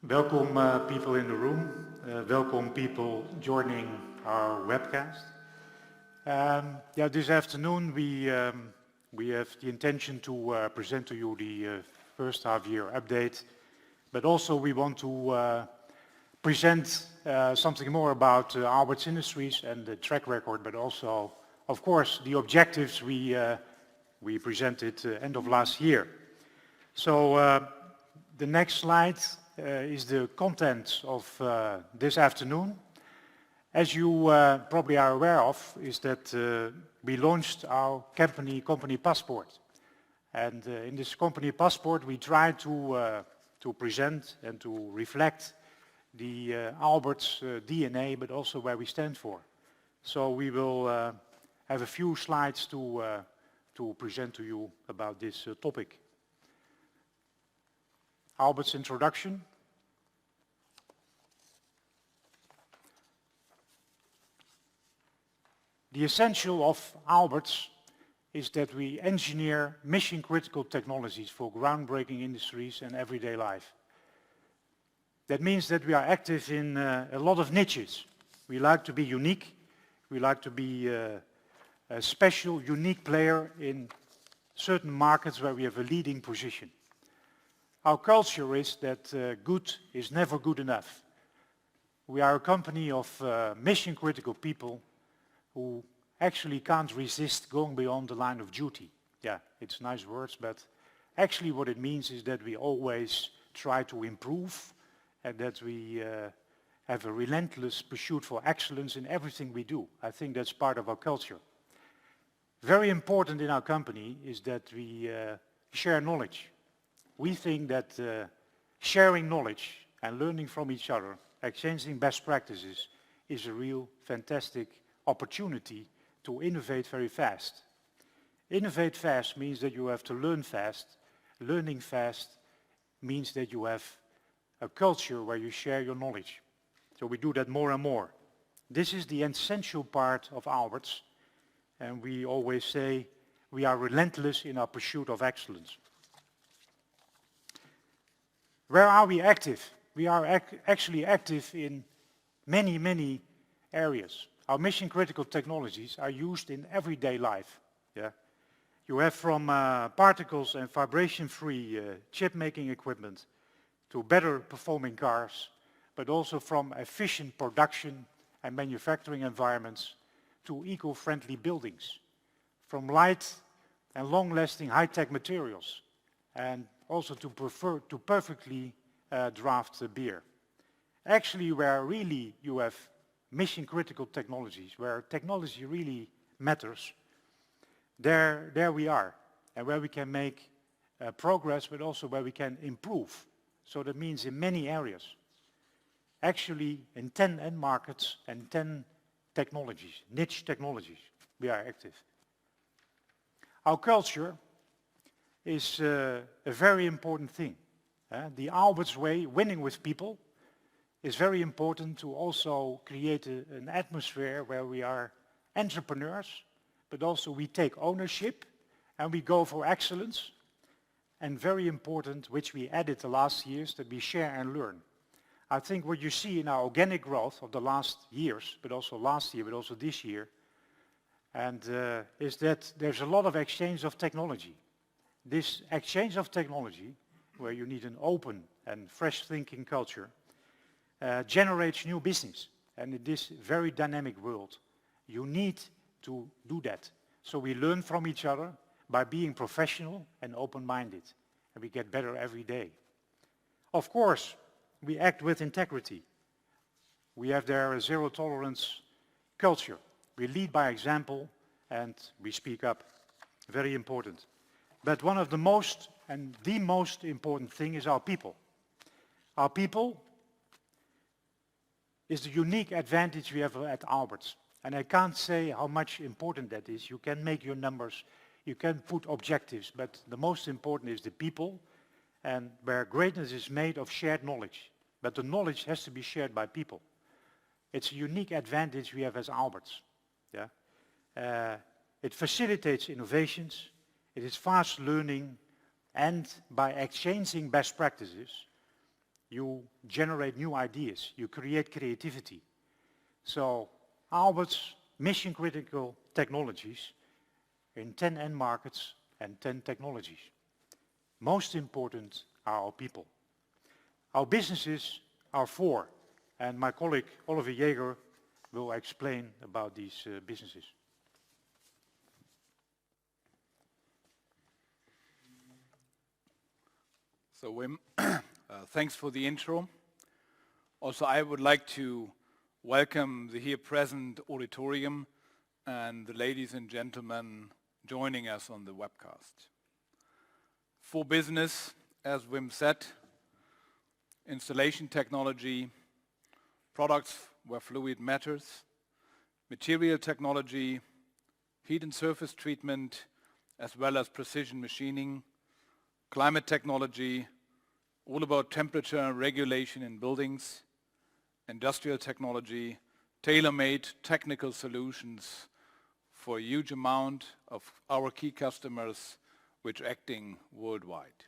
Welcome people in the room, welcome people joining our webcast. This afternoon we have the intention to present to you the first half-year update, but also we want to present something more about Aalberts Industries and the track record, but also, of course, the objectives we presented end of last year. So the next slide is the content of this afternoon. As you probably are aware of, is that we launched our company passport. And in this company passport we try to present and to reflect the Aalberts DNA, but also where we stand for. So we will have a few slides to present to you about this topic. Aalberts introduction. The essential of Aalberts is that we engineer mission-critical technologies for groundbreaking industries and everyday life. That means that we are active in a lot of niches. We like to be unique. We like to be a special, unique player in certain markets where we have a leading position. Our culture is that good is never good enough. We are a company of mission-critical people who actually can't resist going beyond the line of duty. Yeah, it's nice words, but actually what it means is that we always try to improve and that we have a relentless pursuit for excellence in everything we do. I think that's part of our culture. Very important in our company is that we share knowledge. We think that sharing knowledge and learning from each other, exchanging best practices, is a real fantastic opportunity to innovate very fast. Innovate fast means that you have to learn fast. Learning fast means that you have a culture where you share your knowledge. So we do that more and more. This is the essential part of Aalberts, and we always say we are relentless in our pursuit of excellence. Where are we active? We are actually active in many, many areas. Our mission-critical technologies are used in everyday life. Yeah? You have from particles and vibration-free chip-making equipment to better performing cars, but also from efficient production and manufacturing environments to eco-friendly buildings, from light and long-lasting high-tech materials, and also to perfectly draft beer. Actually, where really you have mission-critical technologies, where technology really matters, there we are, and where we can make progress, but also where we can improve. So that means in many areas. Actually, in 10 end markets and 10 technologies, niche technologies, we are active. Our culture is a very important thing. The Aalberts way, winning with people, is very important to also create an atmosphere where we are entrepreneurs, but also we take ownership and we go for excellence. And very important, which we added the last years, that we share and learn. I think what you see in our organic growth of the last years, but also last year, but also this year, and is that there's a lot of exchange of technology. This exchange of technology, where you need an open and fresh thinking culture, generates new business. And in this very dynamic world, you need to do that. So we learn from each other by being professional and open-minded. And we get better every day. Of course, we act with integrity. We have there a zero-tolerance culture. We lead by example and we speak up. Very important. But one of the most and the most important thing is our people. Our people is the unique advantage we have at Aalberts. And I can't say how much important that is. You can make your numbers, you can put objectives, but the most important is the people, and where greatness is made of shared knowledge. But the knowledge has to be shared by people. It's a unique advantage we have as Aalberts. Yeah? It facilitates innovations, it is fast learning, and by exchanging best practices, You generate new ideas. You create creativity. So Aalberts mission critical technologies in 10 end markets and 10 technologies. Most important are our people. Our businesses are 4, and my colleague Oliver Jaeger will explain about these businesses. So Wim, thanks for the intro. Also, I would like to welcome the here present auditorium and the ladies and gentlemen joining us on the webcast. For business, as Wim said, installation technology, products where fluid matters, material technology, heat and surface treatment, as well as precision machining, climate technology, all about temperature regulation in buildings, industrial technology, tailor-made technical solutions for a huge amount of our key customers which are acting worldwide.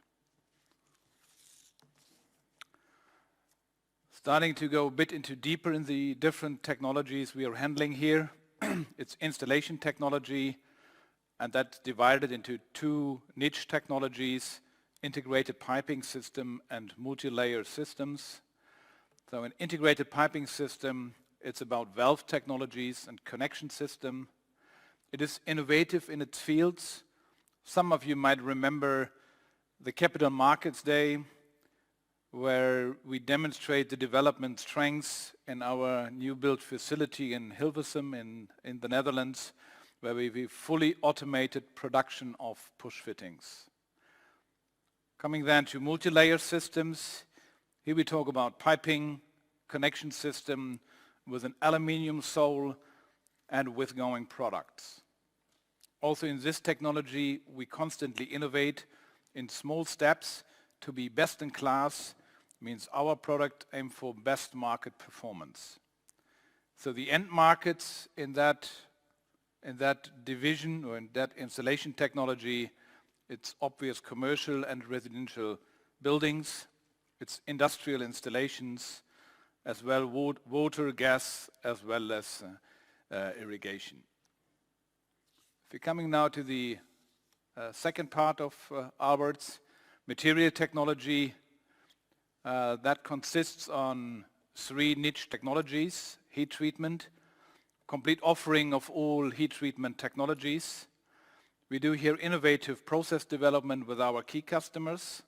Starting to go a bit into deeper in the different technologies we are handling here. It's installation technology, and that's divided into 2 niche technologies, integrated piping system and multi-layer systems. So an integrated piping system, it's about valve technologies and connection system. It is innovative in its fields. Some of you might remember the Capital Markets Day, where we demonstrate the development strengths in our new build facility in Hilversum in the Netherlands, where we fully automated production of push fittings. Coming then to multi-layer systems, here we talk about piping, connection system with an aluminium sole and with going products. Also in this technology, we constantly innovate in small steps to be best in class. Means our product aim for best market performance. So the end markets in that division or in that installation technology, it's obvious commercial and residential buildings, it's industrial installations, as well water, gas, as well as irrigation. If you're coming now to the second part of Aalberts, material technology, that consists on 3 niche technologies: heat treatment, complete offering of all heat treatment technologies. We do here innovative process development with our key customers.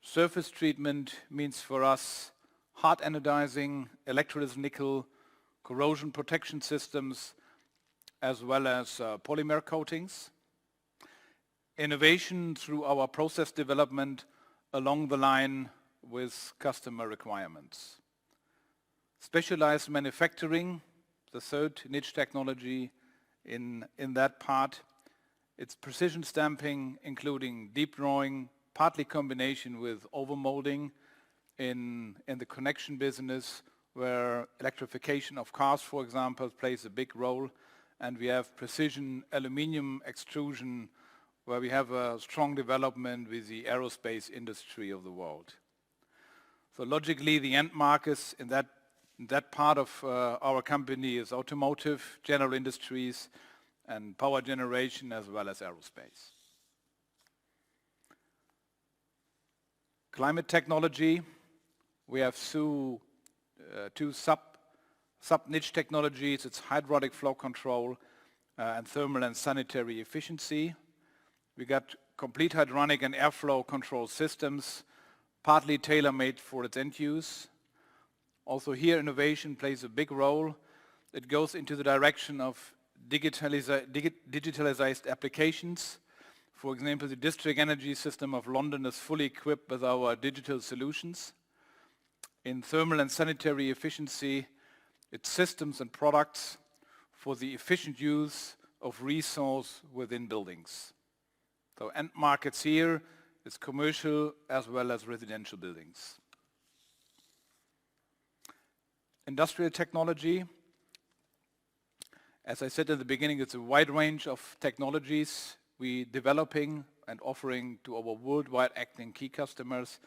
Surface treatment means for us hard anodizing, electrolysis nickel, corrosion protection systems, as well as polymer coatings. Innovation through our process development along the line with customer requirements. Specialized manufacturing, the third niche technology in that part. It's precision stamping, including deep drawing, partly combination with overmolding in the connection business, where electrification of cars, for example, plays a big role. And we have precision aluminium extrusion, where we have a strong development with the aerospace industry of the world. So logically, the end markets in that part of our company is automotive, general industries, and power generation, as well as aerospace. Climate technology, we have two sub-niche technologies. It's hydraulic flow control and thermal and sanitary efficiency. We got complete hydronic and airflow control systems, partly tailor-made for its end use. Also here, innovation plays a big role. It goes into the direction of digitalized applications. For example, the district energy system of London is fully equipped with our digital solutions. In thermal and sanitary efficiency, it's systems and products for the efficient use of resource within buildings. So end markets here is commercial as well as residential buildings. Industrial technology, as I said at the beginning, it's a wide range of technologies we developing and offering to our worldwide acting key customers.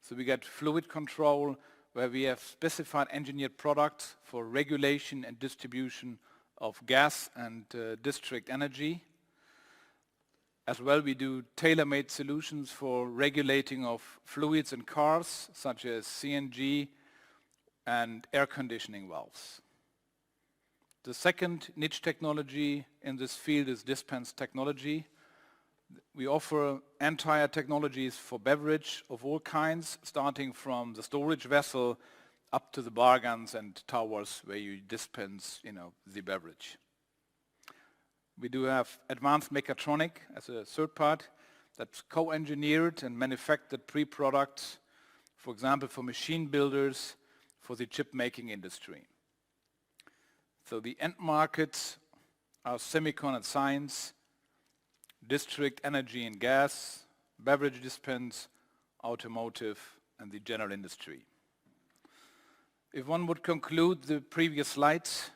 So we get fluid control, where we have specified engineered products for regulation and distribution of gas and district energy. As well, we do tailor-made solutions for regulating of fluids in cars, such as CNG and air conditioning valves. The second niche technology in this field is dispense technology. We offer entire technologies for beverage of all kinds, starting from the storage vessel up to the bar guns and towers where you dispense, the beverage. We do have advanced mechatronic as a third part that's co-engineered and manufactured pre-products, for example, for machine builders, for the chip making industry. So the end markets are semicon and science, district energy and gas, beverage dispense, automotive, and the general industry. If one would conclude the previous slides,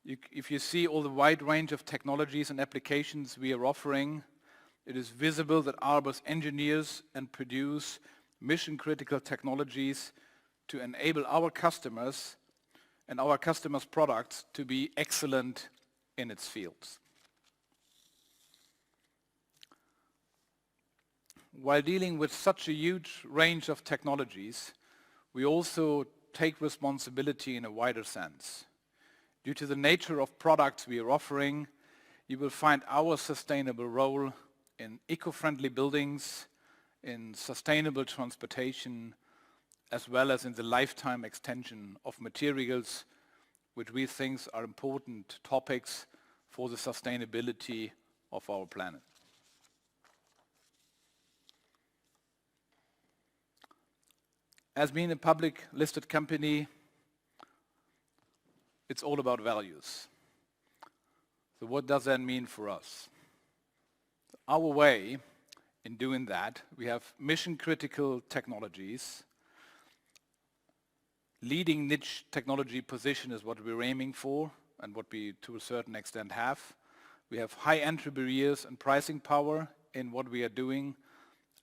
if you see all the wide range of technologies and applications we are offering, it is visible that Aalberts engineers and produce mission-critical technologies to enable our customers and our customers' products to be excellent in its fields. While dealing with such a huge range of technologies, we also take responsibility in a wider sense. Due to the nature of products we are offering, you will find our sustainable role in eco-friendly buildings, in sustainable transportation, as well as in the lifetime extension of materials, which we think are important topics for the sustainability of our planet. As being a public listed company, it's all about values. So what does that mean for us? Our way in doing that, we have mission-critical technologies. Leading niche technology position is what we're aiming for and what we, to a certain extent, have. We have high entry barriers and pricing power in what we are doing,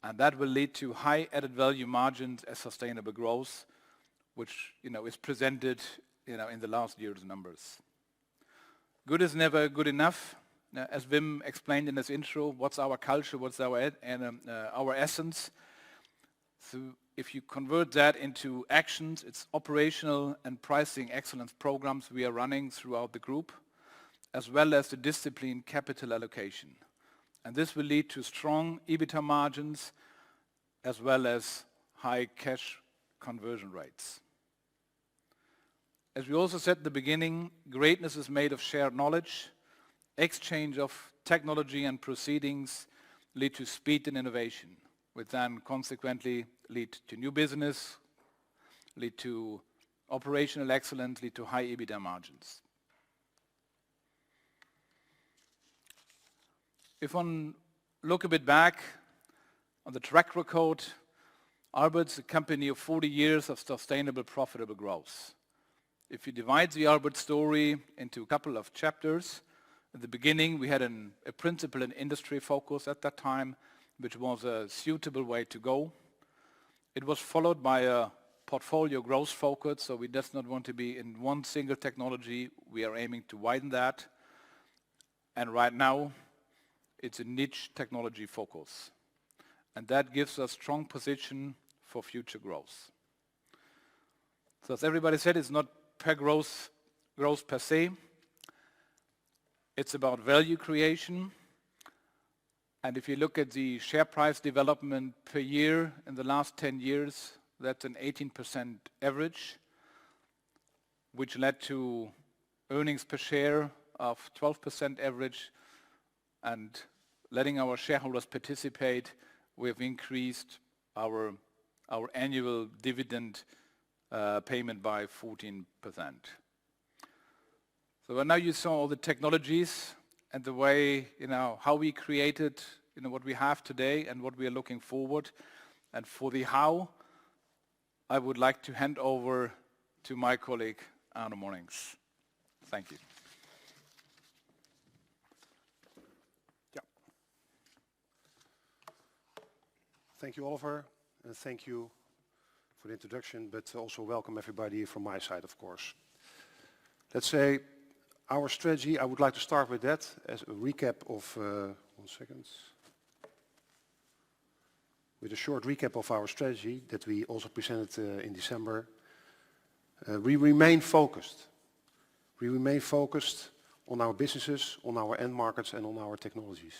and that will lead to high added value margins as sustainable growth, which is presented in the last year's numbers. Good is never good enough. As Wim explained in his intro, what's our culture, what's our essence. So if you convert that into actions, it's operational and pricing excellence programs we are running throughout the group, as well as the disciplined capital allocation. And this will lead to strong EBITDA margins as well as high cash conversion rates. As we also said at the beginning, greatness is made of shared knowledge. Exchange of technology and proceedings lead to speed and innovation, which then consequently lead to new business, lead to operational excellence, lead to high EBITDA margins. If one look a bit back on the track record, Aalberts is a company of 40 years of sustainable, profitable growth. If you divide the Aalberts story into a couple of chapters, at the beginning we had a principal and industry focus at that time, which was a suitable way to go. It was followed by a portfolio growth focus, so we just not want to be in one single technology. We are aiming to widen that. And right now, it's a niche technology focus. And that gives us strong position for future growth. So as everybody said, it's not per growth per se. It's about value creation. And if you look at the share price development per year in the last 10 years, that's an 18% average, which led to earnings per share of 12% average. And letting our shareholders participate, we have increased our annual dividend payment by 14%. So now you saw all the technologies and the way, how we created, what we have today and what we are looking forward. And for the how, I would like to hand over to my colleague, Arno Mornings. Thank you. Thank you, Oliver. Thank you for the introduction, but also welcome everybody from my side, of course. Let's say our strategy, I would like to start with that as a recap of, 1 second, with a short recap of our strategy that we also presented in December. We remain focused. We remain focused on our businesses, on our end markets and on our technologies.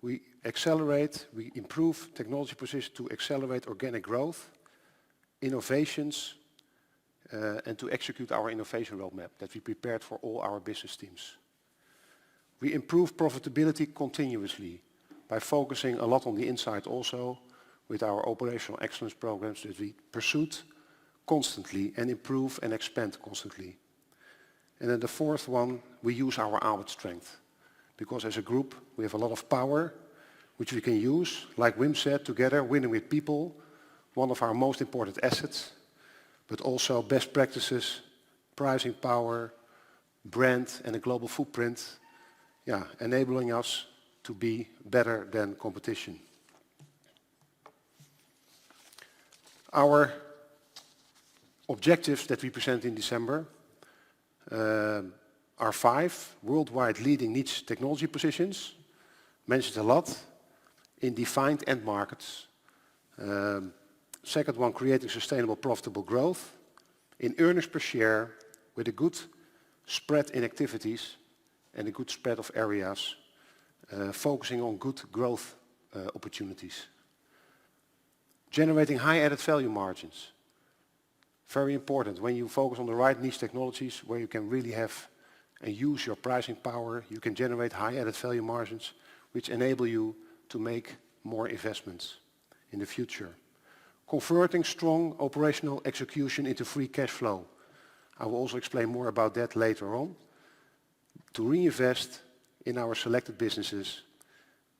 We accelerate, we improve technology position to accelerate organic growth, innovations, and to execute our innovation roadmap that we prepared for all our business teams. We improve profitability continuously by focusing a lot on the inside also with our operational excellence programs that we pursued constantly and improve and expand constantly. And then the fourth one, we use our Aalberts strength. Because as a group, we have a lot of power, which we can use, like Wim said, together, winning with people, one of our most important assets, but also best practices, pricing power, brand, and a global footprint, enabling us to be better than competition. Our objectives that we present in December are 5 worldwide leading niche technology positions, mentioned a lot, in defined end markets. Second one, creating sustainable profitable growth in earnings per share with a good spread in activities and a good spread of areas, focusing on good growth opportunities. Generating high added value margins. Very important. When you focus on the right niche technologies where you can really have and use your pricing power, you can generate high added value margins which enable you to make more investments in the future. Converting strong operational execution into free cash flow. I will also explain more about that later on. To reinvest in our selected businesses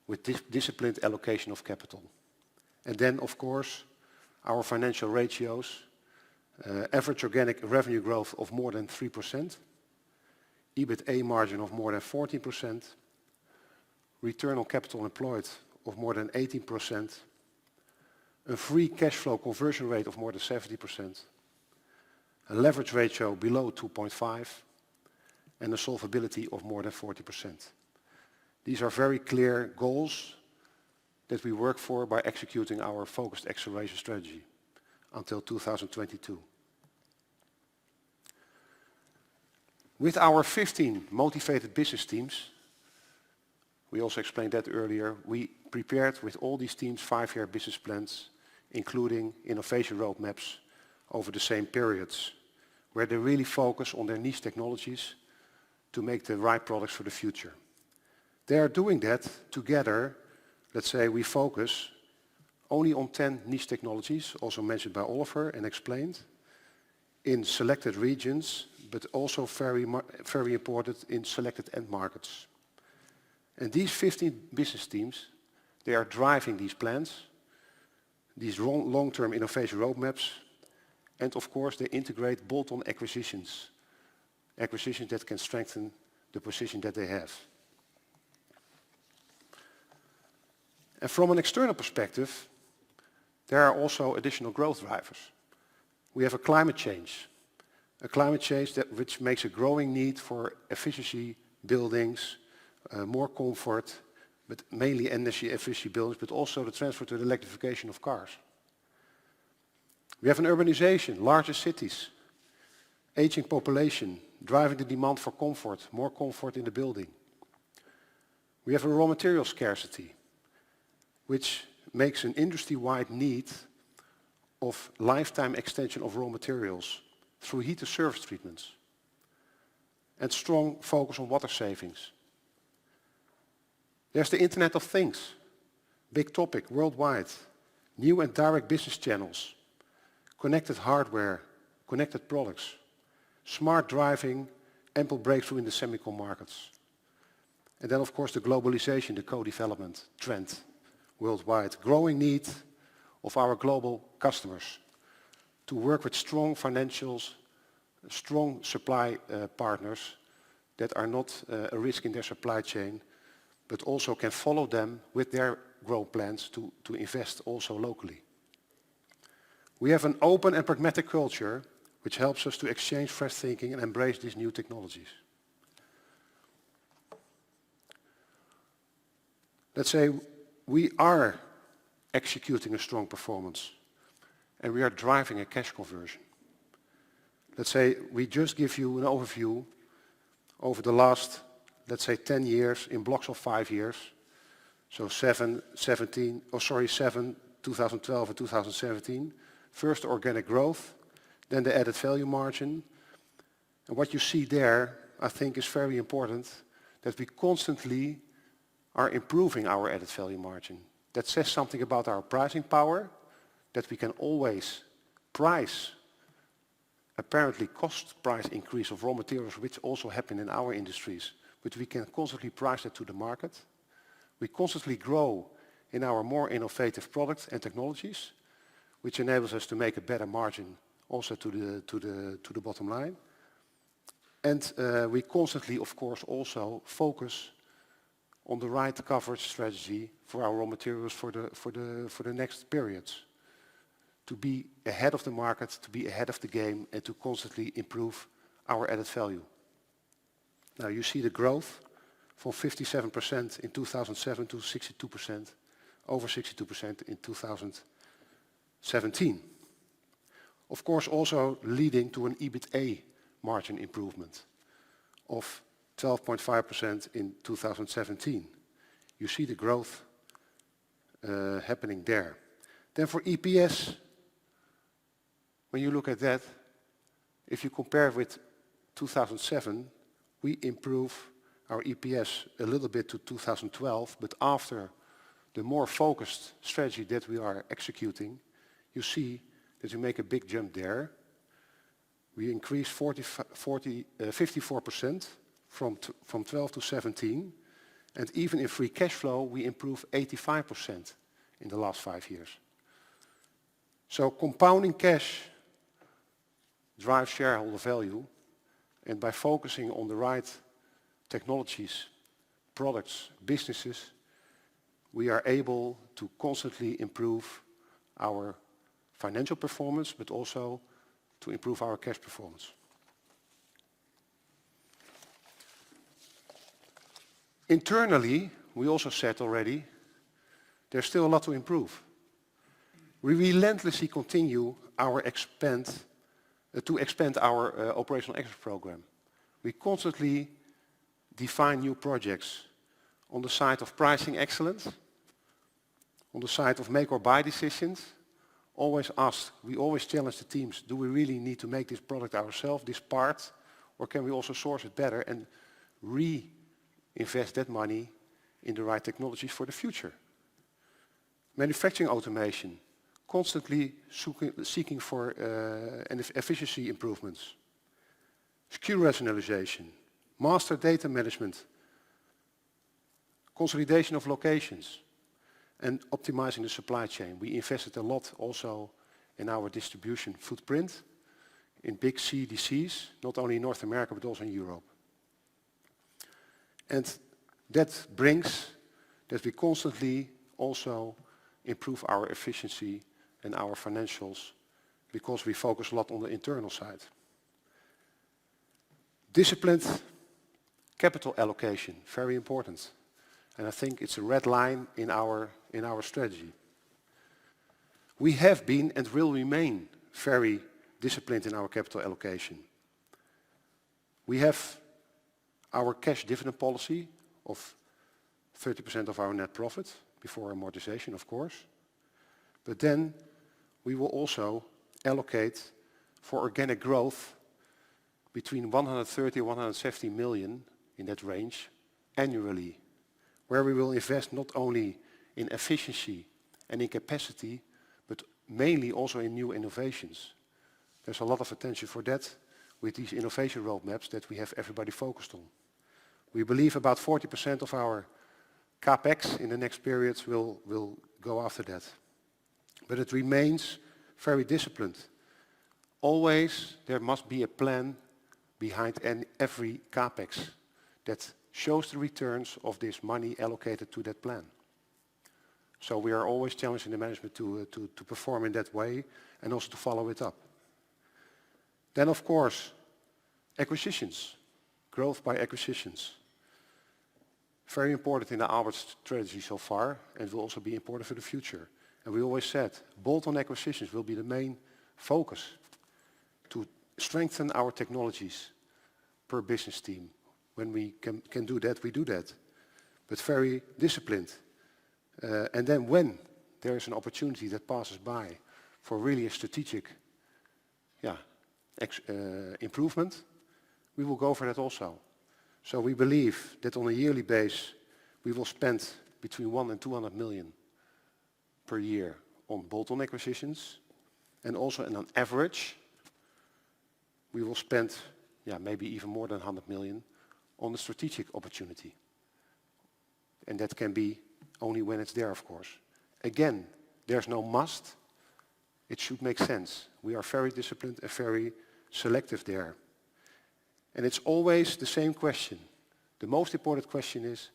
with disciplined allocation of capital. And then, of course, our financial ratios, average organic revenue growth of more than 3%, EBITA margin of more than 14%, return on capital employed of more than 18%, a free cash flow conversion rate of more than 70%, a leverage ratio below 2.5, and a solvability of more than 40%. These are very clear goals that we work for by executing our focused acceleration strategy until 2022. With our 15 motivated business teams, we also explained that earlier, we prepared with all these teams 5-year business plans, including innovation roadmaps over the same periods, where they really focus on their niche technologies to make the right products for the future. They are doing that together. Let's say we focus only on 10 niche technologies, also mentioned by Oliver and explained, in selected regions, but also very important in selected end markets. And these 15 business teams, they are driving these plans, these long-term innovation roadmaps, and of course they integrate bolt-on acquisitions that can strengthen the position that they have. And from an external perspective, there are also additional growth drivers. We have a climate change which makes a growing need for efficiency buildings, more comfort, but mainly energy efficient buildings, but also the transfer to the electrification of cars. We have an urbanization, larger cities, aging population, driving the demand for comfort, more comfort in the building. We have a raw material scarcity, which makes an industry-wide need of lifetime extension of raw materials through heat to surface treatments, and strong focus on water savings. There's the Internet of Things, big topic worldwide, new and direct business channels, connected hardware, connected products, smart driving, ample breakthrough in the semiconductor markets. And then of course the globalization, the co-development trend worldwide, growing need of our global customers to work with strong financials, strong supply partners that are not a risk in their supply chain, but also can follow them with their growth plans to invest also locally. We have an open and pragmatic culture which helps us to exchange fresh thinking and embrace these new technologies. Let's say we are executing a strong performance and we are driving a cash conversion. Let's say we just give you an overview over the last, let's say 10 years in blocks of 5 years. So 7, 2012 and 2017. First organic growth, then the added value margin. And what you see there, I think is very important, that we constantly are improving our added value margin. That says something about our pricing power, that we can always price apparently cost price increase of raw materials, which also happen in our industries, but we can constantly price that to the market. We constantly grow in our more innovative products and technologies, which enables us to make a better margin also to the bottom line. And we constantly, of course, also focus on the right coverage strategy for our raw materials for the next periods, to be ahead of the market, to be ahead of the game, and to constantly improve our added value. Now you see the growth from 57% in 2007 to 62%, over 62% in 2017. Of course, also leading to an EBITA margin improvement of 12.5% in 2017. You see the growth happening there. Then for EPS, when you look at that, if you compare with 2007, we improve our EPS a little bit to 2012, but after the more focused strategy that we are executing, you see that we make a big jump there. We increase 54% from 12 to 17, and even in free cash flow, we improve 85% in the last 5 years. So compounding cash drives shareholder value, and by focusing on the right technologies, products, businesses, we are able to constantly improve our financial performance, but also to improve our cash performance. Internally, we also said already, there's still a lot to improve. We relentlessly continue to expand our operational excellence program. We constantly define new projects on the side of pricing excellence, on the side of make or buy decisions. We always challenge the teams, do we really need to make this product ourselves, this part, or can we also source it better and reinvest that money in the right technologies for the future? Manufacturing automation, constantly seeking for efficiency improvements. SKU rationalization, master data management, consolidation of locations, and optimizing the supply chain. We invested a lot also in our distribution footprint in big CDCs, not only in North America, but also in Europe. And that brings that we constantly also improve our efficiency and our financials because we focus a lot on the internal side. Disciplined capital allocation, very important. And I think it's a red line in our strategy. We have been and will remain very disciplined in our capital allocation. We have our cash dividend policy of 30% of our net profit before amortization, of course. But then we will also allocate for organic growth between 130 and 170 million in that range annually, where we will invest not only in efficiency and in capacity, but mainly also in new innovations. There's a lot of attention for that with these innovation roadmaps that we have everybody focused on. We believe about 40% of our capex in the next periods will go after that. But it remains very disciplined. Always there must be a plan behind every capex that shows the returns of this money allocated to that plan. So we are always challenging the management to perform in that way and also to follow it up. Then of course, acquisitions, growth by acquisitions. Very important in the Aalberts strategy so far, and will also be important for the future. And we always said, bolt-on acquisitions will be the main focus to strengthen our technologies per business team. When we can do that, we do that. But very disciplined. And then when there is an opportunity that passes by for really a strategic improvement, we will go for that also. So we believe that on a yearly base, we will spend between 1 and 200 million per year on bolt-on acquisitions. And also on average, we will spend maybe even more than 100 million on the strategic opportunity. And that can be only when it's there, of course. Again, there's no must. It should make sense. We are very disciplined and very selective there. And it's always the same question. The most important question is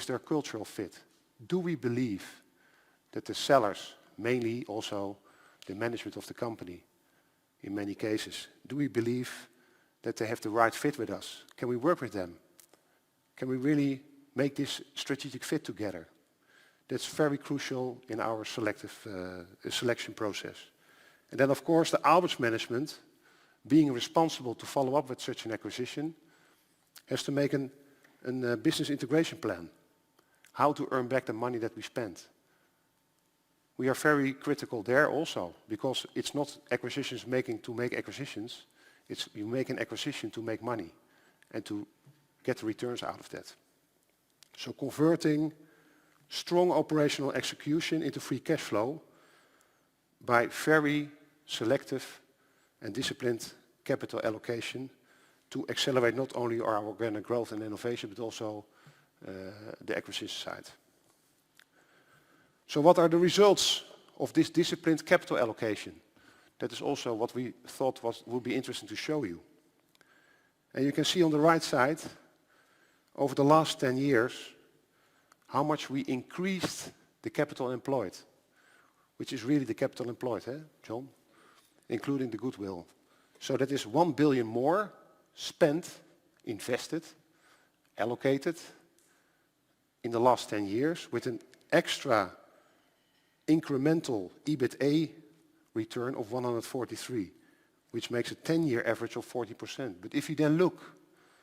there a cultural fit? Do we believe that the sellers, mainly also the management of the company, in many cases, do we believe that they have the right fit with us? Can we work with them? Can we really make this strategic fit together? That's very crucial in our selection process. And then of course the Aalberts management, being responsible to follow up with such an acquisition, has to make a business integration plan. How to earn back the money that we spent. We are very critical there also, because it's not acquisitions to make acquisitions. It's you make an acquisition to make money and to get the returns out of that. So converting strong operational execution into free cash flow by very selective and disciplined capital allocation to accelerate not only our organic growth and innovation, but also the acquisition side. So what are the results of this disciplined capital allocation? That is also what we thought would be interesting to show you. And you can see on the right side, over the last 10 years, how much we increased the capital employed, which is really the capital employed, John? Including the goodwill. So that is 1 billion more spent, invested, allocated in the last 10 years with an extra incremental EBITA return of 143, which makes a 10-year average of 40%. But if you then look,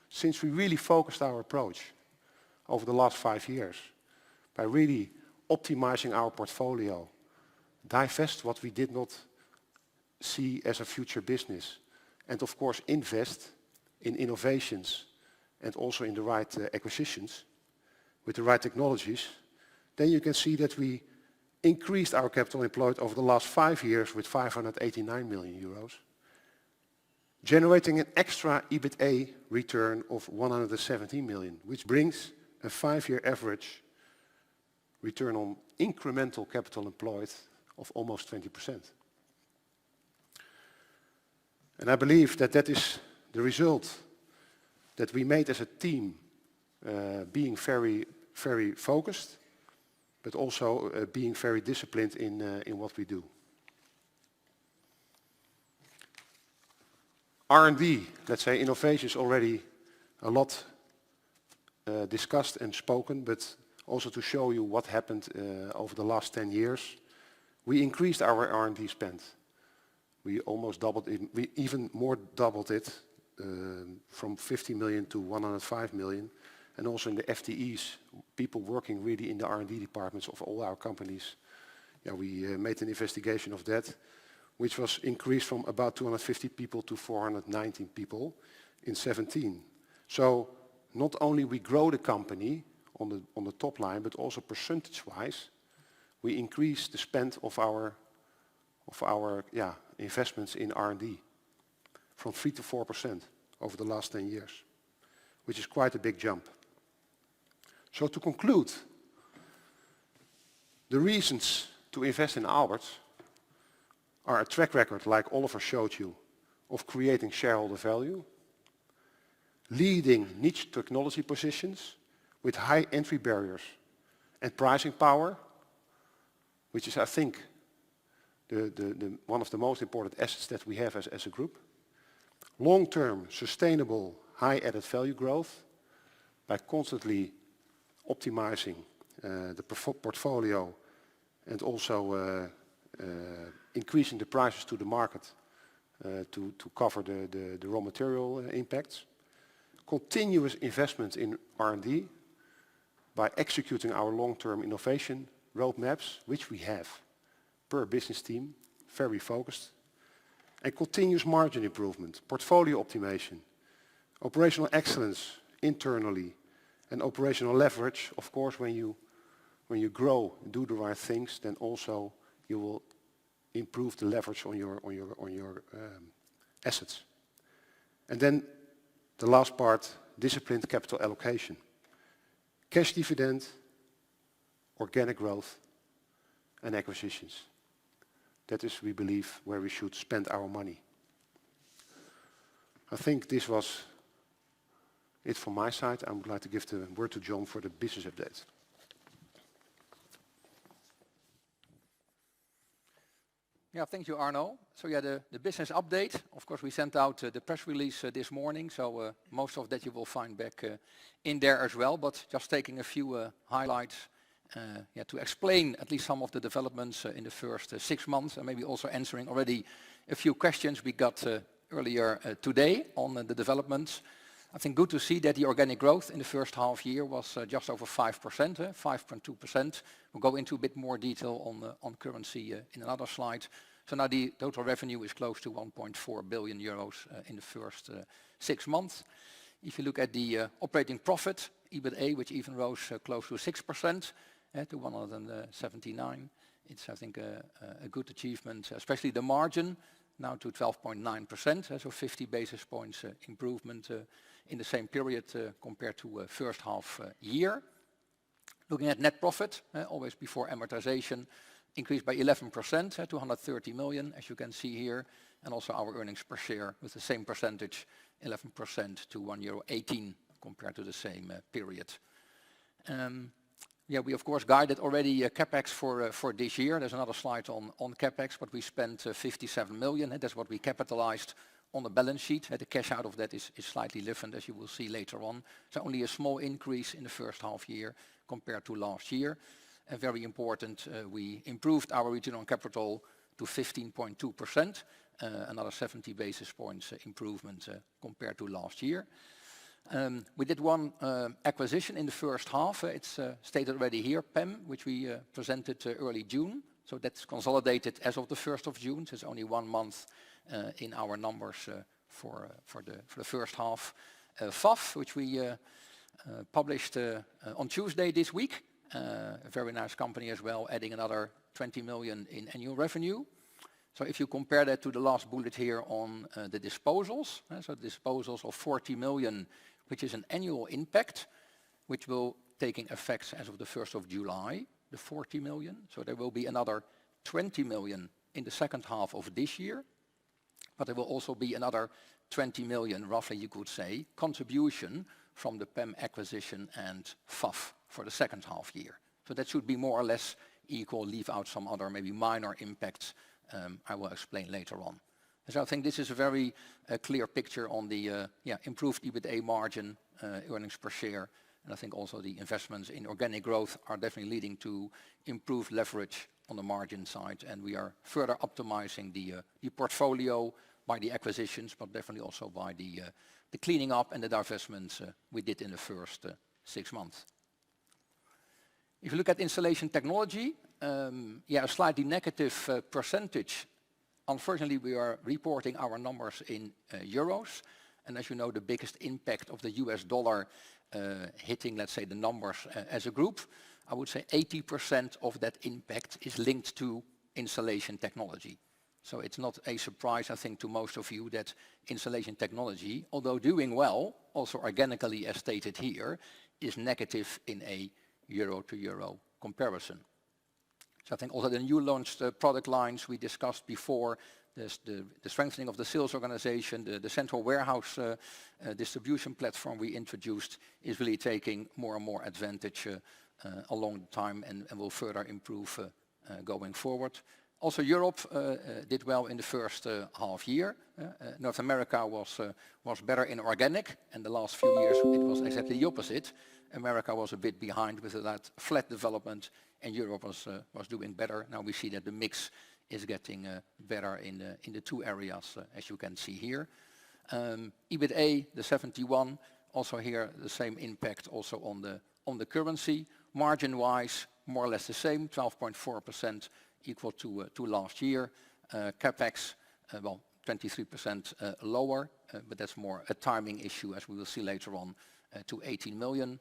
since we really focused our approach over the last 5 years, by really optimizing our portfolio, divest what we did not see as a future business, and of course invest in innovations and also in the right acquisitions with the right technologies, then you can see that we increased our capital employed over the last 5 years with 589 million euros, generating an extra EBITA return of 117 million, which brings a 5-year average return on incremental capital employed of almost 20%. And I believe that that is the result that we made as a team, being very, very focused, but also being very disciplined in what we do. R&D, let's say innovation is already a lot discussed and spoken, but also to show you what happened over the last 10 years. We increased our R&D spend. We almost doubled it, we even more doubled it from 50 million to 105 million. And also in the FTEs, people working really in the R&D departments of all our companies. Yeah, we made an investigation of that, which was increased from about 250 people to 419 people in 2017. So not only we grow the company on the top line, but also percentage-wise, we increase the spend of our investments in R&D from 3 to 4% over the last 10 years, which is quite a big jump. So to conclude, the reasons to invest in Aalberts are a track record, like Oliver showed you, of creating shareholder value, leading niche technology positions with high entry barriers and pricing power, which is, I think, one of the most important assets that we have as a group. Long-term, sustainable, high added value growth by constantly optimizing the portfolio and also increasing the prices to the market to cover the raw material impacts. Continuous investment in R&D by executing our long-term innovation roadmaps, which we have per business team, very focused. And continuous margin improvement, portfolio optimization, operational excellence internally, and operational leverage. Of course, when you grow, do the right things, then also you will improve the leverage on your assets. And then the last part, disciplined capital allocation. Cash dividend, organic growth, and acquisitions. That is, we believe, where we should spend our money. I think this was it from my side. I would like to give the word to John for the business update. Yeah, thank you, Arno. So yeah, the business update. Of course, we sent out the press release this morning, so most of that you will find back in there as well. But just taking a few highlights to explain at least some of the developments in the first 6 months, and maybe also answering already a few questions we got earlier today on the developments. I think good to see that the organic growth in the first half year was just over 5%, 5.2%. We'll go into a bit more detail on currency in another slide. So now the total revenue is close to 1.4 billion euros in the first 6 months. If you look at the operating profit, EBITA, which even rose close to 6% to 179. It's, I think, a good achievement, especially the margin, now to 12.9%, so 50 basis points improvement in the same period compared to first half year. Looking at net profit, always before amortization, increased by 11% to 130 million, as you can see here, and also our earnings per share with the same percentage, 11% to €1.18 compared to the same period. We of course guided already capex for this year. There's another slide on capex, but we spent 57 million, and that's what we capitalized on the balance sheet. The cash out of that is slightly different, as you will see later on. So only a small increase in the first half year compared to last year. And very important, we improved our return on capital to 15.2%, another 70 basis points improvement compared to last year. We did one acquisition in the first half. It's stated already here, PEM, which we presented early June. So that's consolidated as of the 1st of June. So it's only 1 month in our numbers for the first half. FAF, which we published on Tuesday this week. A very nice company as well, adding another 20 million in annual revenue. So if you compare that to the last bullet here on the disposals, so disposals of 40 million, which is an annual impact, which will taking effect as of the 1st of July, the 40 million. So there will be another 20 million in the second half of this year, but there will also be another 20 million, roughly you could say, contribution from the PEM acquisition and FAF for the second half year. So that should be more or less equal, leave out some other maybe minor impacts I will explain later on. So I think this is a very clear picture on the improved EBITA margin, earnings per share, and I think also the investments in organic growth are definitely leading to improved leverage on the margin side, and we are further optimizing the portfolio by the acquisitions, but definitely also by the cleaning up and the divestments we did in the first 6 months. If you look at installation technology, a slightly negative percentage. Unfortunately, we are reporting our numbers in euros, and as you know, the biggest impact of the US dollar hitting, let's say, the numbers as a group, I would say 80% of that impact is linked to installation technology. So it's not a surprise, I think, to most of you that installation technology, although doing well, also organically as stated here, is negative in a euro-to-euro comparison. So I think also the new launched product lines we discussed before, the strengthening of the sales organization, the central warehouse distribution platform we introduced is really taking more and more advantage along the time and will further improve going forward. Also Europe did well in the first half year. North America was better in organic, and the last few years it was exactly the opposite. America was a bit behind with that flat development, and Europe was doing better. Now we see that the mix is getting better in the two areas, as you can see here. EBITA, the 71, also here the same impact also on the currency. Margin-wise, more or less the same, 12.4% equal to last year. CapEx, well, 23% lower, but that's more a timing issue, as we will see later on, to 18 million.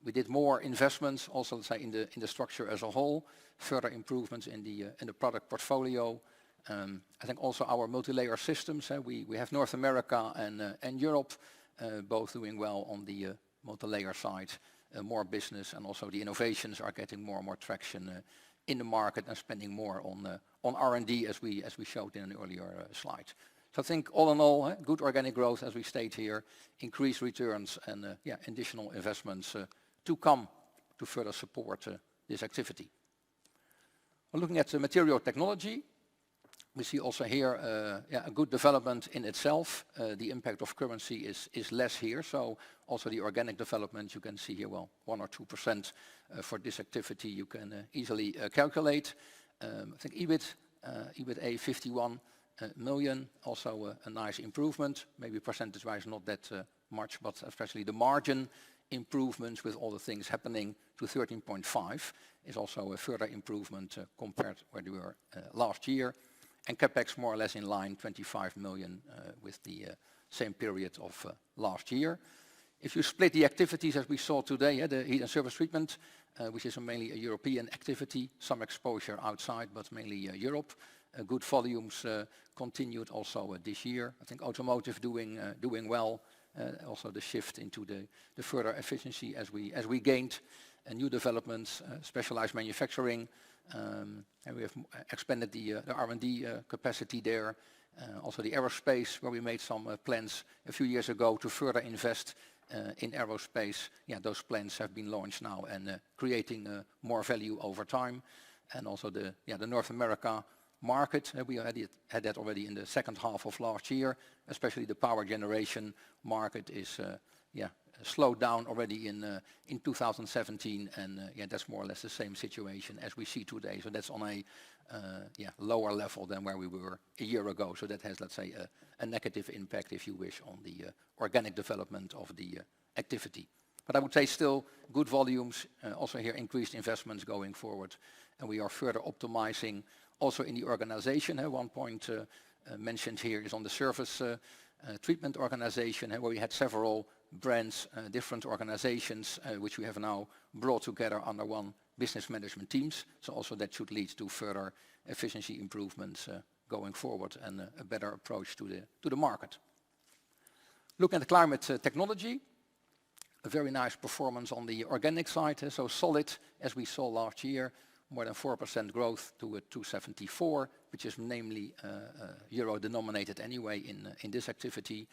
We did more investments, also let's say in the structure as a whole, further improvements in the product portfolio. I think also our multi-layer systems. We have North America and Europe both doing well on the multi-layer side, more business, and also the innovations are getting more and more traction in the market and spending more on R&D as we showed in an earlier slide. So I think all in all, good organic growth as we state here, increased returns and additional investments to come to further support this activity. We're looking at the material technology. We see also here a good development in itself. The impact of currency is less here, so also the organic development you can see here, well, 1 or 2% for this activity you can easily calculate. I think EBITA 51 million, also a nice improvement, maybe percentage-wise not that much, but especially the margin improvements with all the things happening to 13.5 is also a further improvement compared where we were last year. And CapEx more or less in line, 25 million with the same period of last year. If you split the activities as we saw today, the heat and surface treatment, which is mainly a European activity, some exposure outside, but mainly Europe. Good volumes continued also this year. I think automotive doing well. Also the shift into the further efficiency as we gained new developments, specialized manufacturing. And we have expanded the R&D capacity there. Also the aerospace, where we made some plans a few years ago to further invest in aerospace. Yeah, those plans have been launched now and creating more value over time. And also the North America market, we had that already in the second half of last year. Especially the power generation market is slowed down already in 2017, and that's more or less the same situation as we see today. So that's on a lower level than where we were a year ago. So that has, let's say, a negative impact, if you wish, on the organic development of the activity. But I would say still good volumes, also here increased investments going forward, and we are further optimizing also in the organization. One point mentioned here is on the surface treatment organization, where we had several brands, different organizations, which we have now brought together under one business management teams. So also that should lead to further efficiency improvements going forward and a better approach to the market. Looking at the climate technology, a very nice performance on the organic side, so solid as we saw last year, more than 4% growth to 274, which is namely euro denominated anyway in this activity.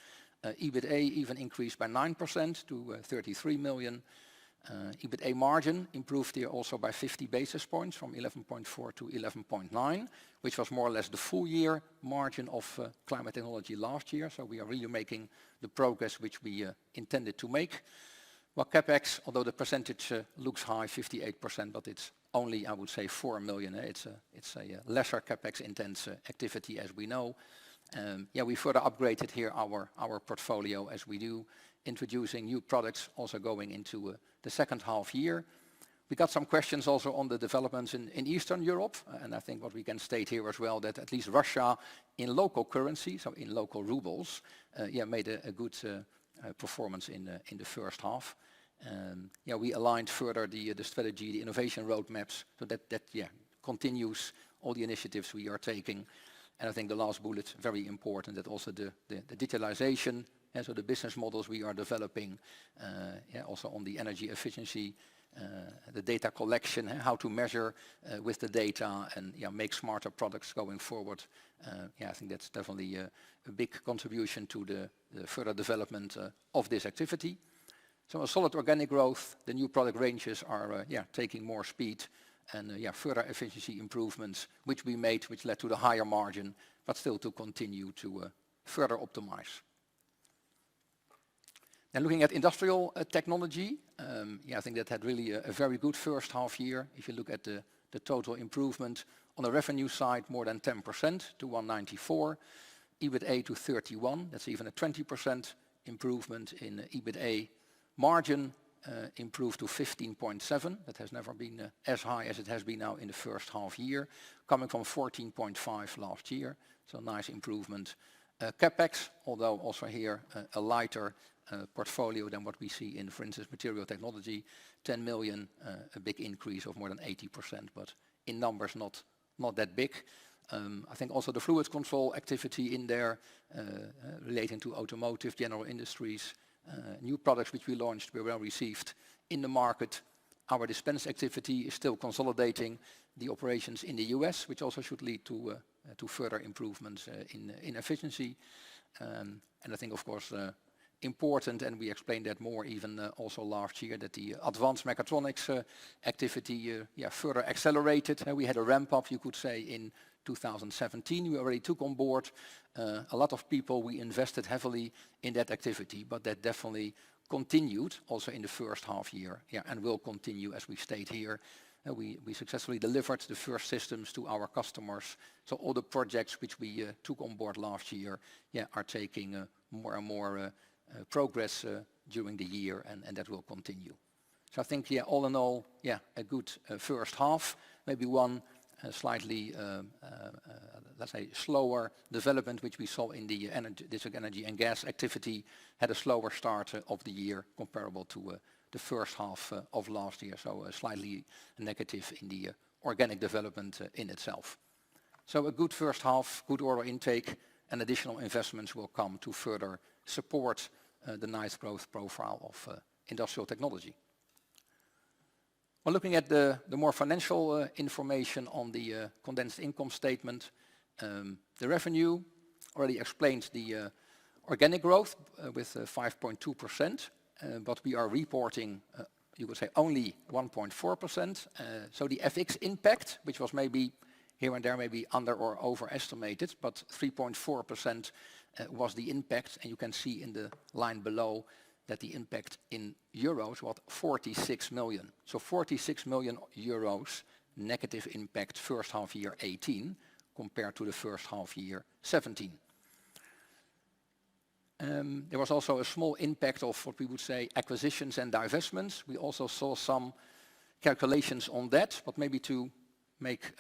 EBITA even increased by 9% to 33 million. EBITA margin improved here also by 50 basis points from 11.4 to 11.9, which was more or less the full year margin of climate technology last year. So we are really making the progress which we intended to make. Well, CapEx, although the percentage looks high, 58%, but it's only, I would say, 4 million. It's a lesser CapEx intense activity, as we know. We further upgraded here our portfolio as we do, introducing new products also going into the second half year. We got some questions also on the developments in Eastern Europe, and I think what we can state here as well, that at least Russia in local currency, so in local rubles, made a good performance in the first half. We aligned further the strategy, the innovation roadmaps, so that continues all the initiatives we are taking. And I think the last bullet, very important, that also the digitalization, and so the business models we are developing, also on the energy efficiency, the data collection, how to measure with the data and make smarter products going forward. I think that's definitely a big contribution to the further development of this activity. So a solid organic growth, the new product ranges are taking more speed, and further efficiency improvements which we made, which led to the higher margin, but still to continue to further optimize. Now looking at industrial technology, I think that had really a very good first half year. If you look at the total improvement on the revenue side, more than 10% to 194, EBITA to 31, that's even a 20% improvement in EBITA. Margin improved to 15.7, that has never been as high as it has been now in the first half year, coming from 14.5 last year, so nice improvement. CapEx, although also here a lighter portfolio than what we see in, for instance, material technology, 10 million, a big increase of more than 80%, but in numbers not that big. I think also the fluid control activity in there relating to automotive, general industries, new products which we launched were well received in the market. Our dispense activity is still consolidating the operations in the US, which also should lead to further improvements in efficiency. And I think, of course, important, and we explained that more even also last year, that the advanced mechatronics activity further accelerated. We had a ramp up, you could say, in 2017. We already took on board a lot of people. We invested heavily in that activity, but that definitely continued also in the first half year, and will continue as we state here. We successfully delivered the first systems to our customers. So all the projects which we took on board last year are taking more and more progress during the year, and that will continue. So I think, all in all, a good first half. Maybe one slightly, let's say, slower development, which we saw in the district energy and gas activity, had a slower start of the year comparable to the first half of last year. So slightly negative in the organic development in itself. So a good first half, good order intake, and additional investments will come to further support the nice growth profile of industrial technology. Well, looking at the more financial information on the condensed income statement, the revenue already explained the organic growth with 5.2%, but we are reporting, you could say, only 1.4%. So the FX impact, which was maybe here and there maybe under or overestimated, but 3.4% was the impact, and you can see in the line below that the impact in euros was 46 million. So 46 million euros negative impact first half year 18 compared to the first half year 17. There was also a small impact of what we would say acquisitions and divestments. We also saw some calculations on that, but maybe to make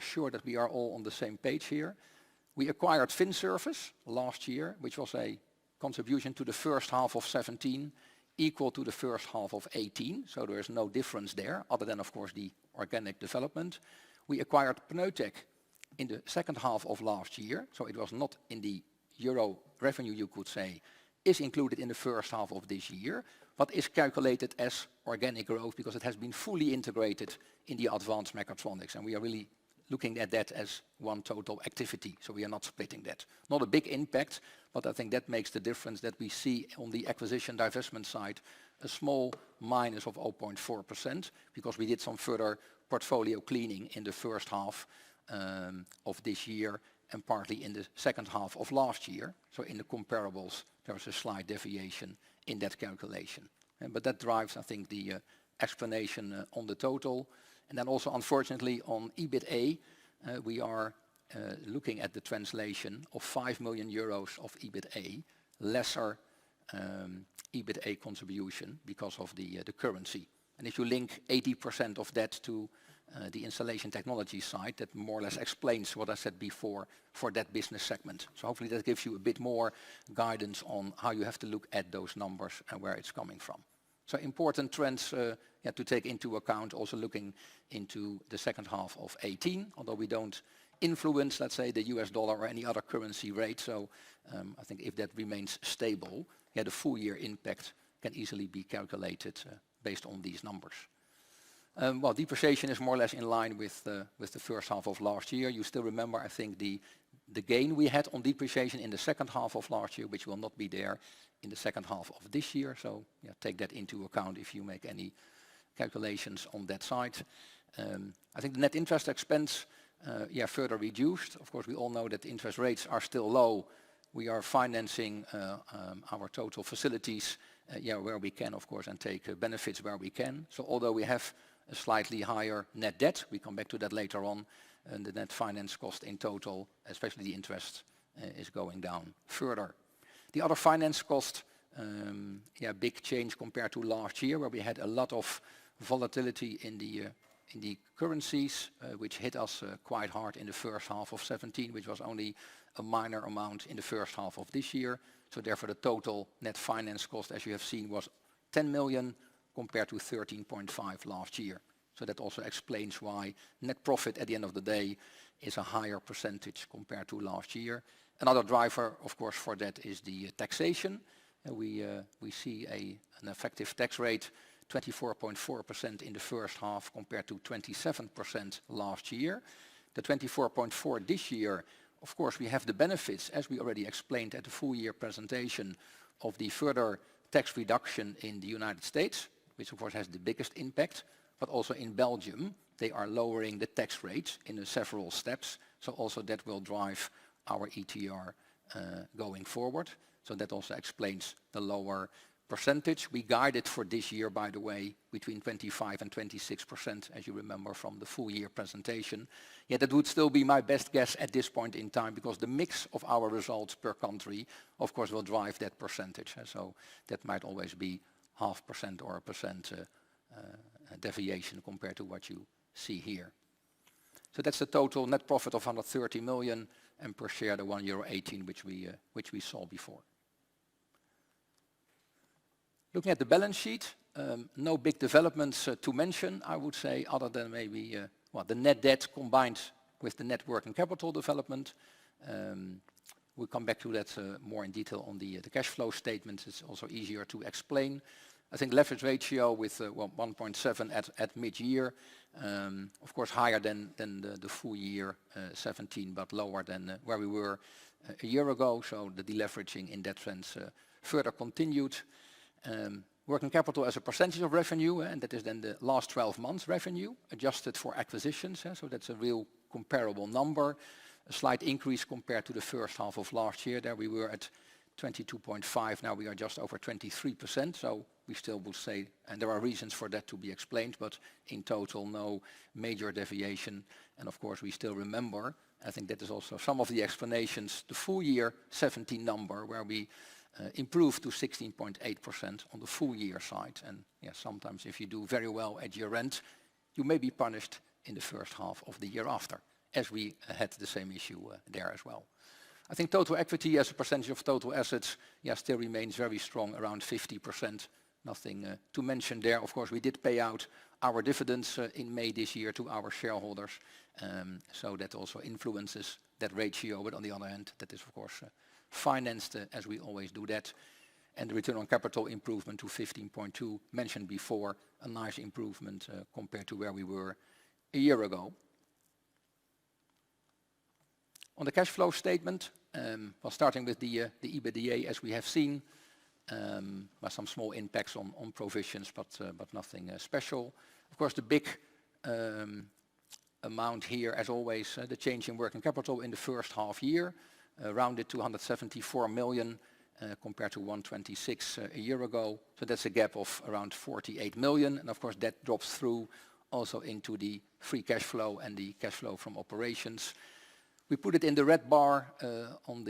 sure that we are all on the same page here. We acquired FinService last year, which was a contribution to the first half of 17 equal to the first half of 18. So there is no difference there other than, of course, the organic development. We acquired Pneutec in the second half of last year. So it was not in the euro revenue, you could say, is included in the first half of this year, but is calculated as organic growth because it has been fully integrated in the advanced mechatronics. And we are really looking at that as one total activity. So we are not splitting that. Not a big impact, but I think that makes the difference that we see on the acquisition divestment side a small minus of 0.4% because we did some further portfolio cleaning in the first half of this year and partly in the second half of last year. So in the comparables, there was a slight deviation in that calculation. But that drives, I think, the explanation on the total. And then also, unfortunately, on EBITA, we are looking at the translation of 5 million euros of EBITA, lesser EBITA contribution because of the currency. And if you link 80% of that to the installation technology side, that more or less explains what I said before for that business segment. So hopefully that gives you a bit more guidance on how you have to look at those numbers and where it's coming from. So important trends to take into account, also looking into the second half of 18, although we don't influence, let's say, the US dollar or any other currency rate. So I think if that remains stable, the full year impact can easily be calculated based on these numbers. Well, depreciation is more or less in line with the first half of last year. You still remember, I think, the gain we had on depreciation in the second half of last year, which will not be there in the second half of this year. So take that into account if you make any calculations on that side. I think the net interest expense further reduced. Of course, we all know that the interest rates are still low. We are financing our total facilities where we can, of course, and take benefits where we can. So although we have a slightly higher net debt, we come back to that later on, and the net finance cost in total, especially the interest, is going down further. The other finance cost, big change compared to last year, where we had a lot of volatility in the currencies, which hit us quite hard in the first half of 17, which was only a minor amount in the first half of this year. So therefore the total net finance cost, as you have seen, was 10 million compared to 13.5 last year. So that also explains why net profit at the end of the day is a higher percentage compared to last year. Another driver, of course, for that is the taxation. We see an effective tax rate 24.4% in the first half compared to 27% last year. The 24.4 this year, of course, we have the benefits, as we already explained at the full year presentation, of the further tax reduction in the United States, which of course has the biggest impact, but also in Belgium, they are lowering the tax rates in several steps. So also that will drive our ETR going forward. So that also explains the lower percentage. We guided for this year, by the way, between 25 and 26%, as you remember from the full year presentation. Yeah, that would still be my best guess at this point in time, because the mix of our results per country, of course, will drive that percentage. So that might always be 0.5% or 1% deviation compared to what you see here. So that's the total net profit of 130 million, and per share the €1.18, which we saw before. Looking at the balance sheet, no big developments to mention, I would say, other than maybe the net debt combined with the net working capital development. We'll come back to that more in detail on the cash flow statement. It's also easier to explain. I think leverage ratio with 1.7 at mid-year, of course higher than the full year 17, but lower than where we were a year ago. So the deleveraging in that sense further continued. Working capital as a percentage of revenue, and that is then the last 12 months revenue adjusted for acquisitions. So that's a real comparable number. A slight increase compared to the first half of last year. There we were at 22.5. Now we are just over 23%. So we still would say, and there are reasons for that to be explained, but in total no major deviation. And of course we still remember, I think that is also some of the explanations, the full year 17 number where we improved to 16.8% on the full year side. And sometimes if you do very well at year end, you may be punished in the first half of the year after, as we had the same issue there as well. I think total equity as a percentage of total assets still remains very strong, around 50%. Nothing to mention there. Of course, we did pay out our dividends in May this year to our shareholders. So that also influences that ratio. But on the other hand, that is of course financed as we always do that. And the return on capital improvement to 15.2, mentioned before, a nice improvement compared to where we were a year ago. On the cash flow statement, starting with the EBITDA, as we have seen, some small impacts on provisions, but nothing special. Of course, the big amount here, as always, the change in working capital in the first half year, rounded to 174 million compared to 126 a year ago. So that's a gap of around 48 million. And of course, that drops through also into the free cash flow and the cash flow from operations. We put it in the red bar on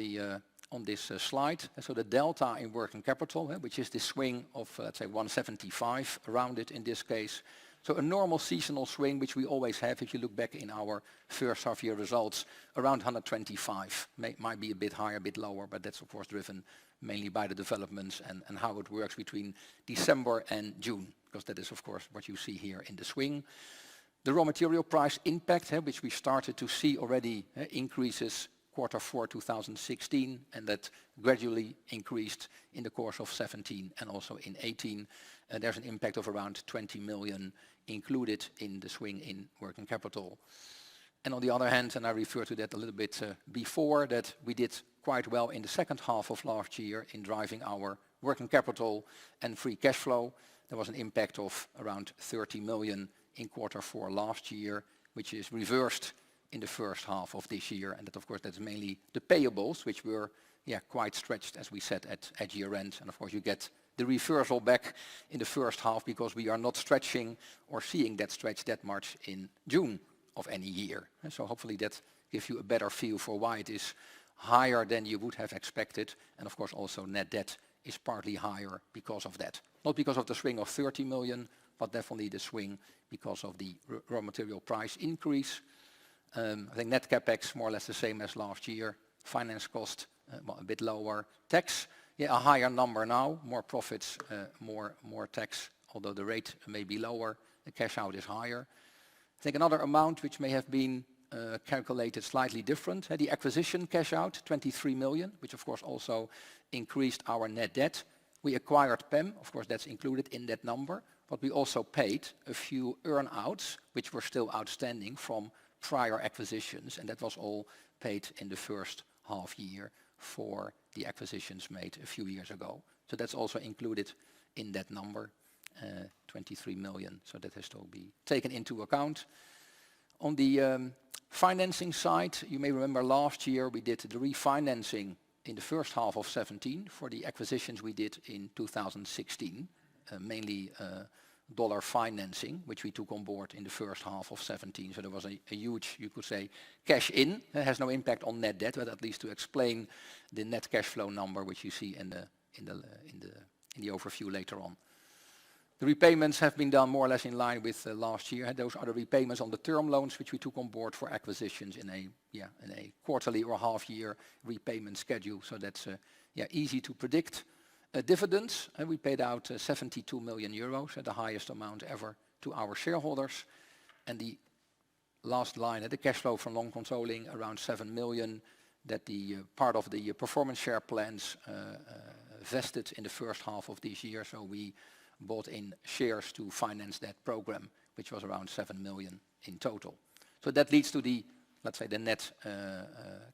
this slide. So the delta in working capital, which is the swing of, let's say, 175, rounded in this case. So a normal seasonal swing, which we always have, if you look back in our first half year results, around 125. Might be a bit higher, a bit lower, but that's of course driven mainly by the developments and how it works between December and June, because that is of course what you see here in the swing. The raw material price impact, which we started to see already, increases Q4 2016, and that gradually increased in the course of 17 and also in 18. There's an impact of around 20 million included in the swing in working capital. And on the other hand, and I referred to that a little bit before, that we did quite well in the second half of last year in driving our working capital and free cash flow. There was an impact of around 30 million in Q4 last year, which is reversed in the first half of this year. And that, of course, that's mainly the payables, which were quite stretched, as we said, at year end. And of course, you get the reversal back in the first half because we are not stretching or seeing that stretch that much in June of any year. And so hopefully that gives you a better feel for why it is higher than you would have expected. And of course, also net debt is partly higher because of that. Not because of the swing of 30 million, but definitely the swing because of the raw material price increase. I think net capex more or less the same as last year. Finance cost a bit lower. Tax, a higher number now. More profits, more tax, although the rate may be lower. The cash out is higher. I think another amount which may have been calculated slightly different. The acquisition cash out, 23 million, which of course also increased our net debt. We acquired PEM, of course that's included in that number, but we also paid a few earn-outs which were still outstanding from prior acquisitions, and that was all paid in the first half year for the acquisitions made a few years ago. So that's also included in that number, 23 million. So that has to be taken into account. On the financing side, you may remember last year we did the refinancing in the first half of 17 for the acquisitions we did in 2016, mainly dollar financing, which we took on board in the first half of 17. So there was a huge, you could say, cash in. It has no impact on net debt, but at least to explain the net cash flow number, which you see in the overview later on. The repayments have been done more or less in line with last year. Those are the repayments on the term loans which we took on board for acquisitions in a quarterly or half year repayment schedule. So that's easy to predict. Dividends, we paid out 72 million euros, the highest amount ever to our shareholders. And the last line, the cash flow from non-controlling, around 7 million, that the part of the performance share plans vested in the first half of this year. So we bought in shares to finance that program, which was around 7 million in total. So that leads to the, let's say, the net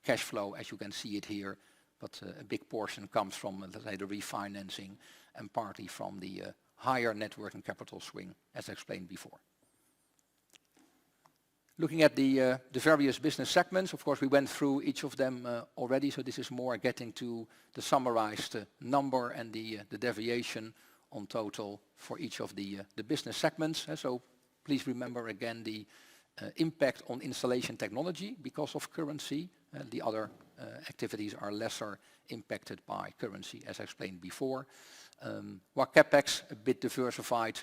cash flow, as you can see it here. But a big portion comes from, let's say, the refinancing and partly from the higher net working capital swing, as explained before. Looking at the various business segments, of course, we went through each of them already. So this is more getting to the summarized number and the deviation on total for each of the business segments. So please remember again the impact on installation technology because of currency. The other activities are lesser impacted by currency, as explained before. While CapEx a bit diversified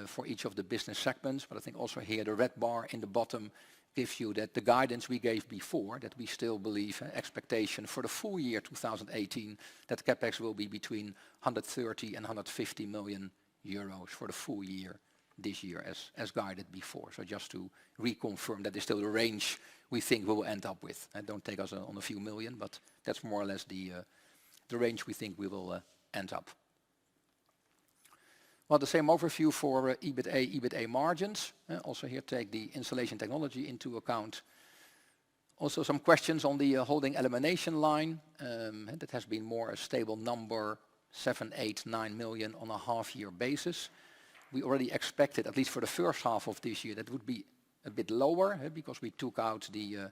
for each of the business segments, but I think also here the red bar in the bottom gives you that the guidance we gave before, that we still believe expectation for the full year 2018, that CapEx will be between 130 and 150 million euros for the full year this year as guided before. So just to reconfirm that is still the range we think we will end up with. And don't take us on a few million, but that's more or less the range we think we will end up. Well, the same overview for EBITA margins. Also here take the installation technology into account. Also some questions on the holding elimination line. That has been more a stable number, 7, 8, 9 million on a half-year basis. We already expected, at least for the first half of this year, that would be a bit lower because we took out the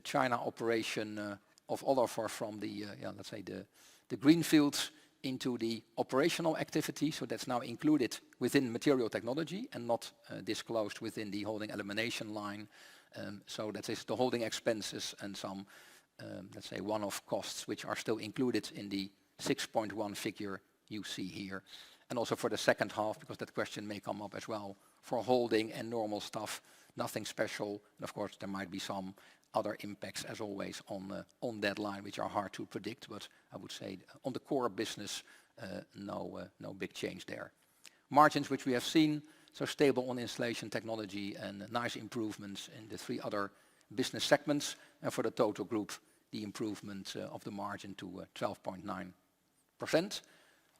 China operation of Aalberts from the, let's say, the greenfields into the operational activity. So that's now included within material technology and not disclosed within the holding elimination line. So that is the holding expenses and some, let's say, one-off costs which are still included in the 6.1 figure you see here. And also for the second half, because that question may come up as well, for holding and normal stuff, nothing special. And of course there might be some other impacts as always on that line which are hard to predict, but I would say on the core business no big change there. Margins which we have seen, so stable on installation technology and nice improvements in the 3 other business segments, and for the total group the improvement of the margin to 12.9%.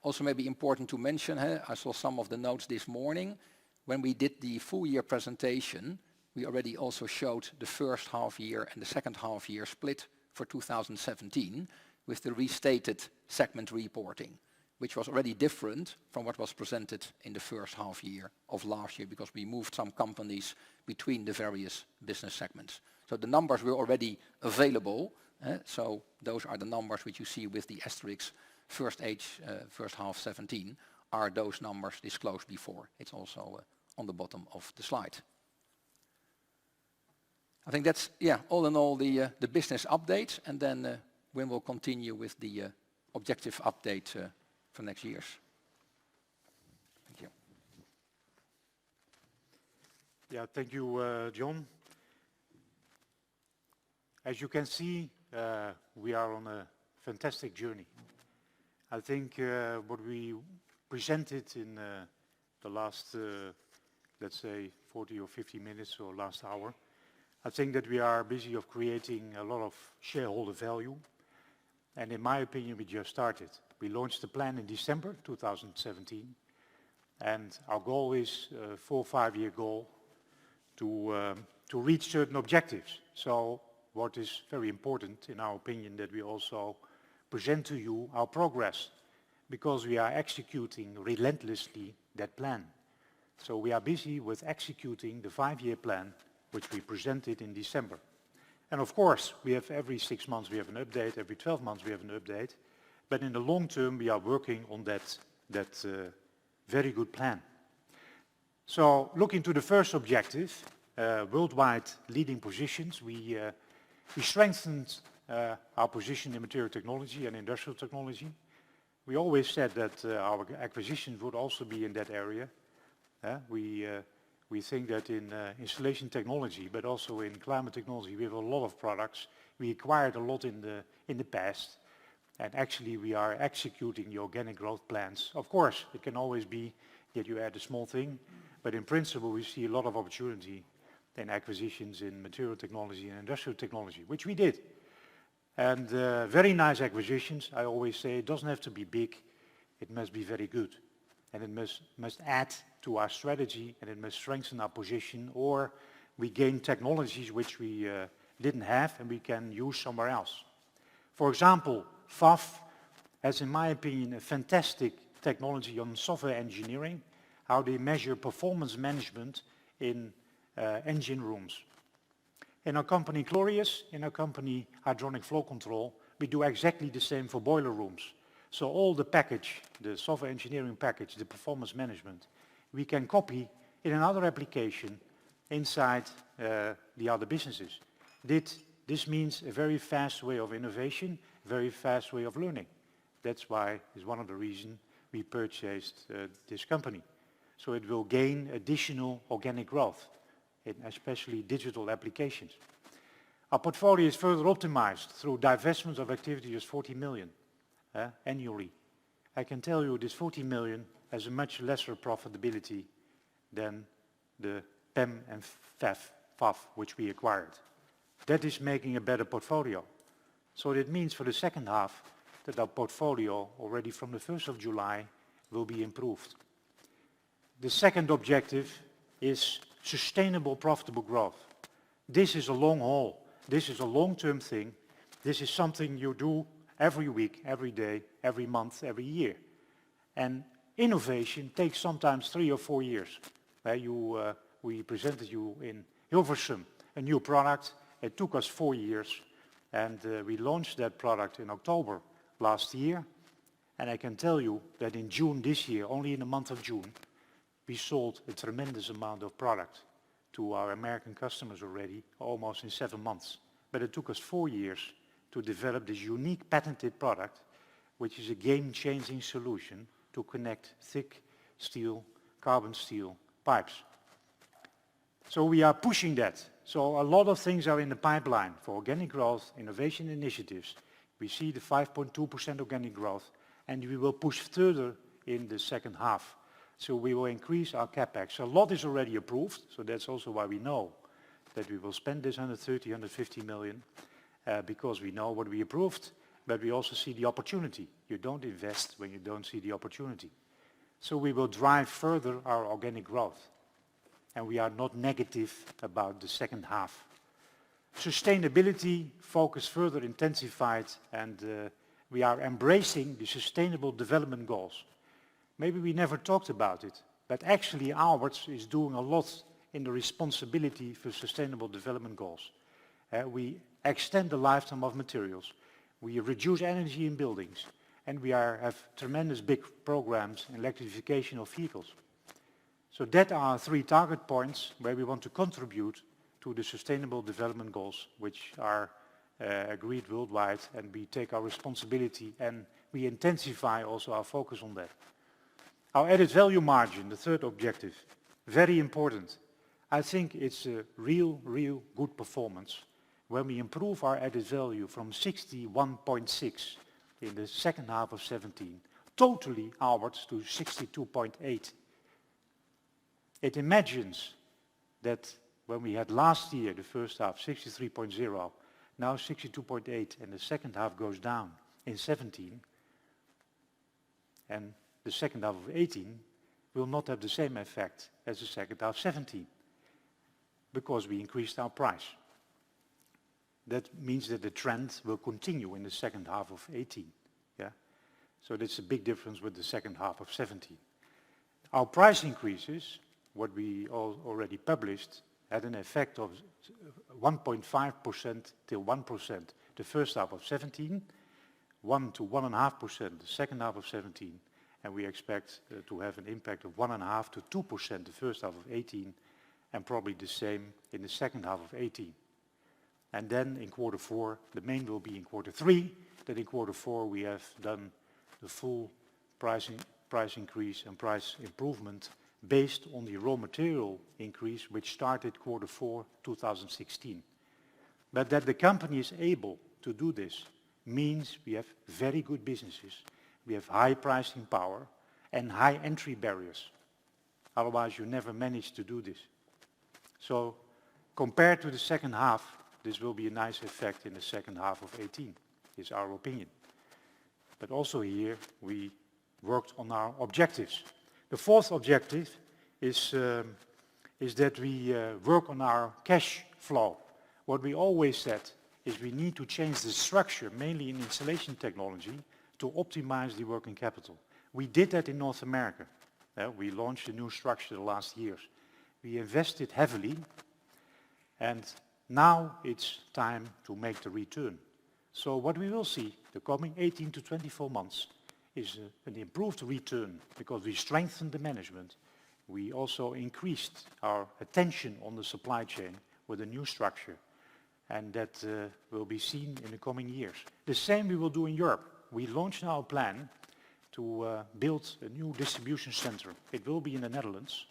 Also maybe important to mention, I saw some of the notes this morning, when we did the full year presentation, we already also showed the first half year and the second half year split for 2017 with the restated segment reporting, which was already different from what was presented in the first half year of last year, because we moved some companies between the various business segments. So the numbers were already available. So those are the numbers which you see with the asterisk first half 17 are those numbers disclosed before. It's also on the bottom of the slide. I think that's, all in all the business update, and then Wim will continue with the objective update for next years. Thank you. Yeah, thank you, John. As you can see, we are on a fantastic journey. I think what we presented in the last, let's say, 40 or 50 minutes or last hour, I think that we are busy of creating a lot of shareholder value. And in my opinion, we just started. We launched the plan in December 2017. And our goal is a 4 or 5 year goal to reach certain objectives. So what is very important, in our opinion, that we also present to you our progress, because we are executing relentlessly that plan. So we are busy with executing the 5-year plan, which we presented in December. And of course, we have every 6 months we have an update, every 12 months we have an update. But in the long term, we are working on that very good plan. So looking to the first objective, worldwide leading positions, we strengthened our position in material technology and industrial technology. We always said that our acquisitions would also be in that area. We think that in installation technology, but also in climate technology, we have a lot of products. We acquired a lot in the past, and actually we are executing the organic growth plans. Of course, it can always be that you add a small thing, but in principle we see a lot of opportunity in acquisitions in material technology and industrial technology, which we did. And very nice acquisitions. I always say it doesn't have to be big, it must be very good. And it must add to our strategy, and it must strengthen our position, or we gain technologies which we didn't have and we can use somewhere else. For example, FAF has, in my opinion, a fantastic technology on software engineering, how they measure performance management in engine rooms. In our company Glorious, in our company Hydronic Flow Control, we do exactly the same for boiler rooms. So all the package, the software engineering package, the performance management, we can copy in another application inside the other businesses. This means a very fast way of innovation, very fast way of learning. That's why it's one of the reasons we purchased this company. So it will gain additional organic growth, in especially digital applications. Our portfolio is further optimized through divestment of activities of 40 million annually. I can tell you this 40 million has a much lesser profitability than the PEM and FAF which we acquired. That is making a better portfolio. So it means for the second half that our portfolio already from the 1st of July will be improved. The second objective is sustainable profitable growth. This is a long haul. This is a long-term thing. This is something you do every week, every day, every month, every year. And innovation takes sometimes 3 or 4 years. We presented you in Hilversum a new product. It took us 4 years, and we launched that product in October last year. And I can tell you that in June this year, only in the month of June, we sold a tremendous amount of product to our American customers already, almost in 7 months. But it took us 4 years to develop this unique patented product, which is a game-changing solution to connect thick steel, carbon steel pipes. So we are pushing that. So a lot of things are in the pipeline for organic growth, innovation initiatives. We see the 5.2% organic growth, and we will push further in the second half. So we will increase our capex. A lot is already approved, so that's also why we know that we will spend this 130, 150 million, because we know what we approved, but we also see the opportunity. You don't invest when you don't see the opportunity. So we will drive further our organic growth, and we are not negative about the second half. Sustainability focus further intensified, and we are embracing the Sustainable Development Goals. Maybe we never talked about it, but actually Aalberts is doing a lot in the responsibility for Sustainable Development Goals. We extend the lifetime of materials, we reduce energy in buildings, and we have tremendous big programs in electrification of vehicles. So that are 3 target points where we want to contribute to the Sustainable Development Goals, which are agreed worldwide, and we take our responsibility and we intensify also our focus on that. Our added value margin, the 3rd objective, very important. I think it's a real good performance when we improve our added value from 61.6 in the second half of 17, totally Aalberts to 62.8. It imagines that when we had last year, the first half, 63.0, now 62.8, and the second half goes down in 17, and the second half of 18 will not have the same effect as the second half 17, because we increased our price. That means that the trend will continue in the second half of 18. Yeah? So that's a big difference with the second half of 17. Our price increases, what we already published, had an effect of 1.5% till 1% the first half of 17, 1 to 1.5% the second half of 17, and we expect to have an impact of 1.5 to 2% the first half of 18, and probably the same in the second half of 18. And then in quarter 4, the main will be in quarter 3, that in quarter 4 we have done the full price increase and price improvement based on the raw material increase which started quarter 4 2016. But that the company is able to do this means we have very good businesses, we have high pricing power and high entry barriers. Otherwise you never manage to do this. So compared to the second half, this will be a nice effect in the second half of 18, is our opinion. But also here we worked on our objectives. The 4th objective is that we work on our cash flow. What we always said is we need to change the structure, mainly in installation technology, to optimize the working capital. We did that in North America. We launched a new structure the last years. We invested heavily, and now it's time to make the return. So what we will see the coming 18 to 24 months is an improved return because we strengthened the management. We also increased our attention on the supply chain with a new structure, and that will be seen in the coming years. The same we will do in Europe. We launched now a plan to build a new distribution center. It will be in the Netherlands,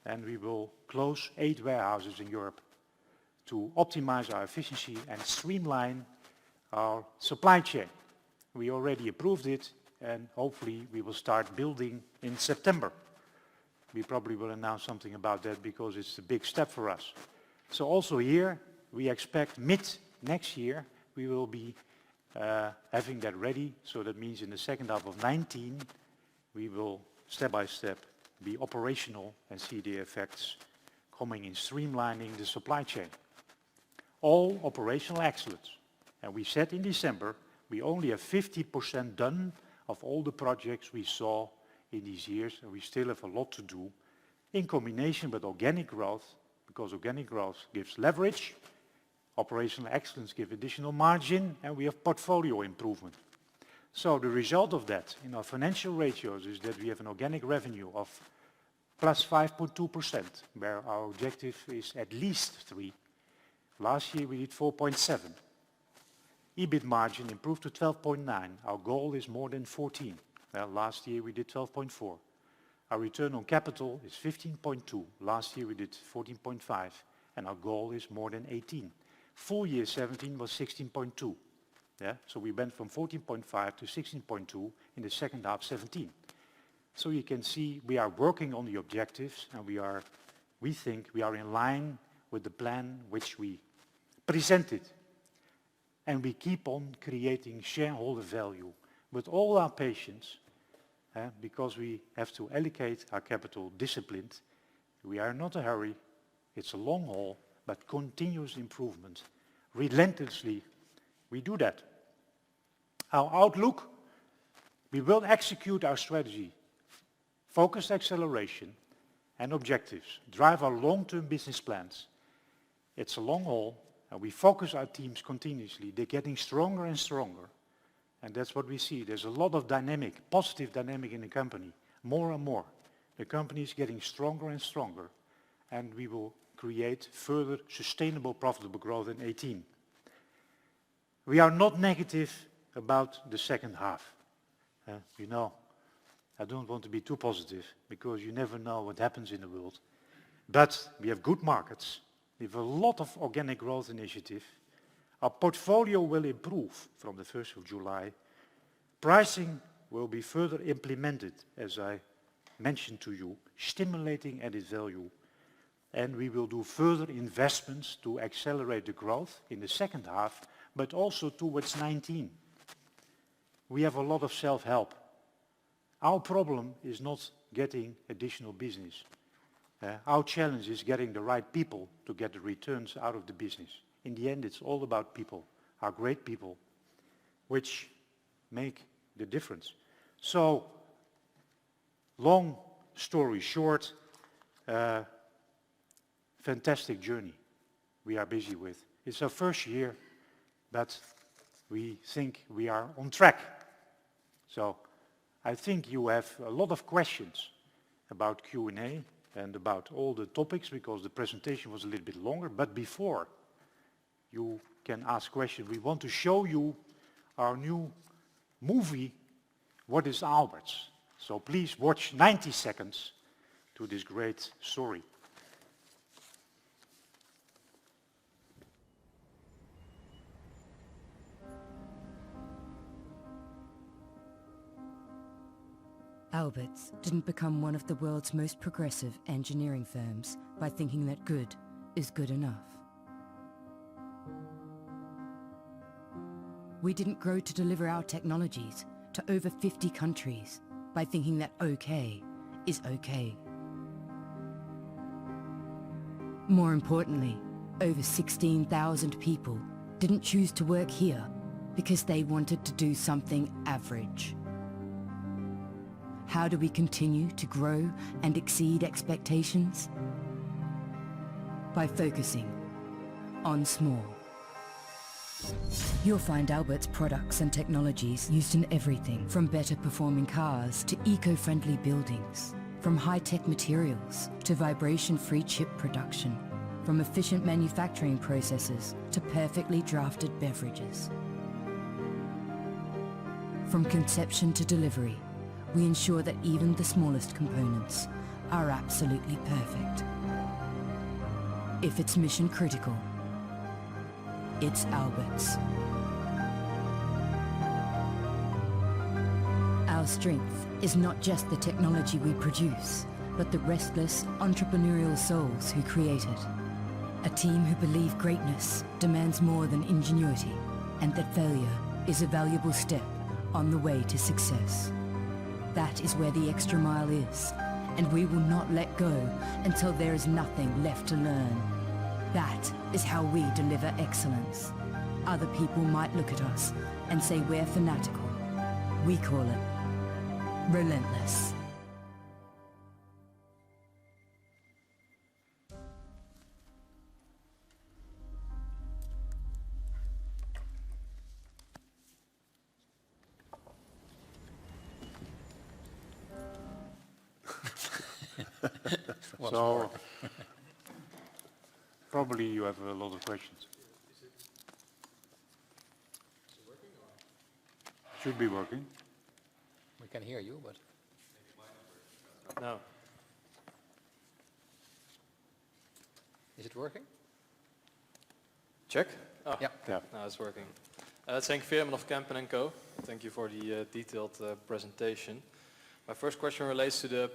and we will close 8 warehouses in Europe to optimize our efficiency and streamline our supply chain. We already approved it, and hopefully we will start building in September. We probably will announce something about that because it's a big step for us. So also here we expect mid next year we will be having that ready. So that means in the second half of 19 we will step by step be operational and see the effects coming in streamlining the supply chain. All operational excellence. And we said in December we only have 50% done of all the projects we saw in these years, and we still have a lot to do in combination with organic growth, because organic growth gives leverage, operational excellence gives additional margin, and we have portfolio improvement. So the result of that in our financial ratios is that we have an organic revenue of plus 5.2%, where our objective is at least 3. Last year we did 4.7. EBIT margin improved to 12.9. Our goal is more than 14. Well, last year we did 12.4. Our return on capital is 15.2. Last year we did 14.5. And our goal is more than 18. Full year 17 was 16.2. Yeah? So we went from 14.5 to 16.2 in the second half 17. So you can see we are working on the objectives, and we think we are in line with the plan which we presented. And we keep on creating shareholder value with all our patience, because we have to allocate our capital disciplined. We are not in a hurry. It's a long haul, but continuous improvement. Relentlessly, we do that. Our outlook, we will execute our strategy, focused acceleration and objectives, drive our long-term business plans. It's a long haul, and we focus our teams continuously. They're getting stronger and stronger, and that's what we see. There's a lot of dynamic, positive dynamic in the company, more and more. The company is getting stronger and stronger, and we will create further sustainable, profitable growth in 2018. We are not negative about the second half. You know, I don't want to be too positive because you never know what happens in the world. But we have good markets. We have a lot of organic growth initiative. Our portfolio will improve from the 1st of July. Pricing will be further implemented, as I mentioned to you, stimulating added value. And we will do further investments to accelerate the growth in the second half, but also towards 2019. We have a lot of self-help. Our problem is not getting additional business. Our challenge is getting the right people to get the returns out of the business. In the end, it's all about people, our great people, which make the difference. So, long story short, fantastic journey we are busy with. It's our first year, but we think we are on track. So I think you have a lot of questions about Q&A and about all the topics because the presentation was a little bit longer. But before you can ask questions, we want to show you our new movie, What is Aalberts? So please watch 90 seconds to this great story. Aalberts didn't become one of the world's most progressive engineering firms by thinking that good is good enough. We didn't grow to deliver our technologies to over 50 countries by thinking that okay is okay. More importantly, over 16,000 people didn't choose to work here because they wanted to do something average. How do we continue to grow and exceed expectations? By focusing on small. You'll find Aalberts products and technologies used in everything from better performing cars to eco-friendly buildings, from high-tech materials to vibration-free chip production, from efficient manufacturing processes to perfectly drafted beverages. From conception to delivery, we ensure that even the smallest components are absolutely perfect. If it's mission critical, it's Aalberts. Our strength is not just the technology we produce, but the restless, entrepreneurial souls who create it. A team who believe greatness demands more than ingenuity, and that failure is a valuable step on the way to success. That is where the extra mile is, and we will not let go until there is nothing left to learn. That is how we deliver excellence. Other people might look at us and say we're fanatical. We call it relentless. So, probably you have a lot of questions. Should be working. We can hear you, but... No. Is it working? Check? Oh, Yeah. Yeah. now it's working. It's Henk Veerman of Kempen & Co. Thank you for the detailed presentation. My first question relates to the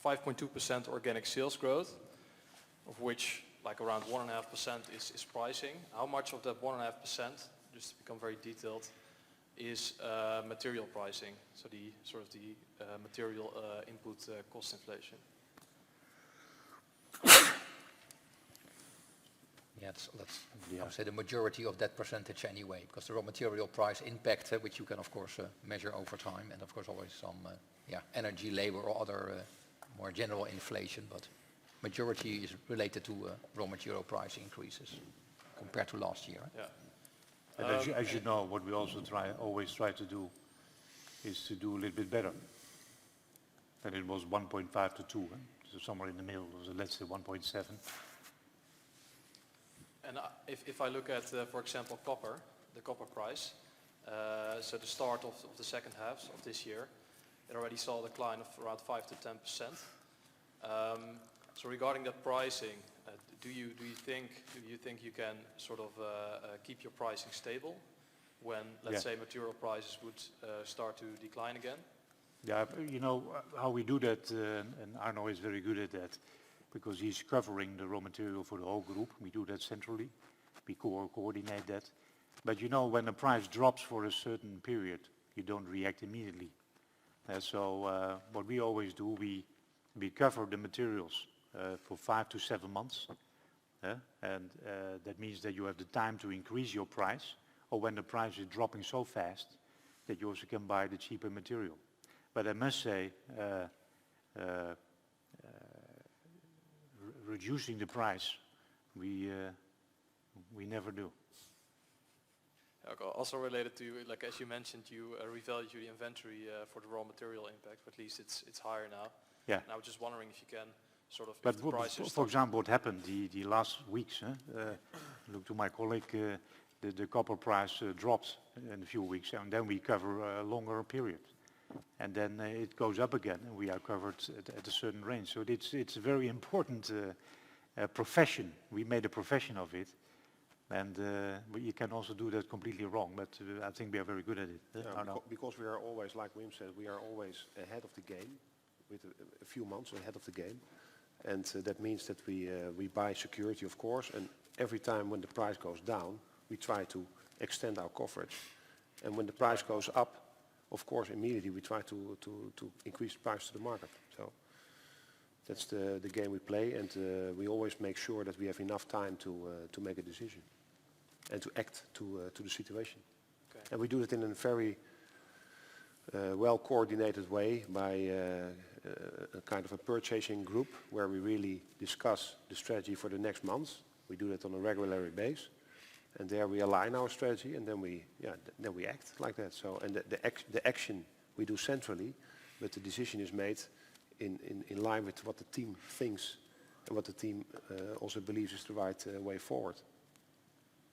5.2% organic sales growth, of which like around 1.5% is pricing. How much of that 1.5%, just to become very detailed, is material pricing, so the sort of the material input cost inflation? Yeah, that's I would say the majority of that percentage anyway, because the raw material price impact, which you can of course measure over time, and of course always some energy, labor, or other more general inflation, but majority is related to raw material price increases compared to last year. Yeah. And as you know, what we also always try to do is to do a little bit better. And it was 1.5 to 2, so somewhere in the middle, so let's say 1.7. And if I look at, for example, copper, the copper price, so the start of the second half of this year, it already saw a decline of around 5 to 10%. So regarding that pricing, do you think you can sort of keep your pricing stable when, let's say, material prices would start to decline again? Yeah, you know how we do that, and Arno is very good at that, because he's covering the raw material for the whole group. We do that centrally. We coordinate that. But you know, when the price drops for a certain period, you don't react immediately. So what we always do, we cover the materials for 5 to 7 months. And that means that you have the time to increase your price, or when the price is dropping so fast that you also can buy the cheaper material. But I must say, reducing the price, we never do. Okay, also related to, like as you mentioned, you revalued your inventory for the raw material impact, but at least it's higher now. Yeah. And I was just wondering if you can sort of, But if the prices for example, what happened the last weeks, look to my colleague, the copper price dropped in a few weeks, and then we cover a longer period. And then it goes up again, and we are covered at a certain range. So it's a very important profession. We made a profession of it, and you can also do that completely wrong. But I think we are very good at it. Because we are always, like Wim said, we are always ahead of the game, with a few months ahead of the game, and that means that we buy security, of course, and every time when the price goes down, we try to extend our coverage, and when the price goes up, of course, immediately we try to increase the price to the market. So that's the game we play, and we always make sure that we have enough time to make a decision and to act to the situation. Okay. And we do it in a very well coordinated way by a kind of a purchasing group where we really discuss the strategy for the next months. We do that on a regular basis. And there we align our strategy, and then we act like that. So, and the action we do centrally, but the decision is made in line with what the team thinks and what the team also believes is the right way forward.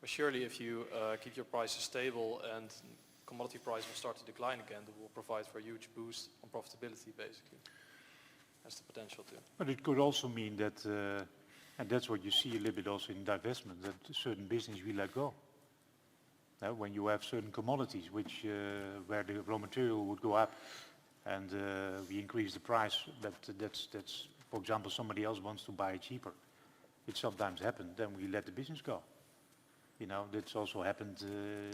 But surely, if you keep your prices stable and commodity prices will start to decline again, that will provide for a huge boost on profitability, basically. That's the potential too. But it could also mean that. And that's what you see a little bit also in divestment, that certain business we let go. When you have certain commodities which where the raw material would go up, and we increase the price, that's for example somebody else wants to buy it cheaper. It sometimes happens. Then we let the business go. You know, that's also happened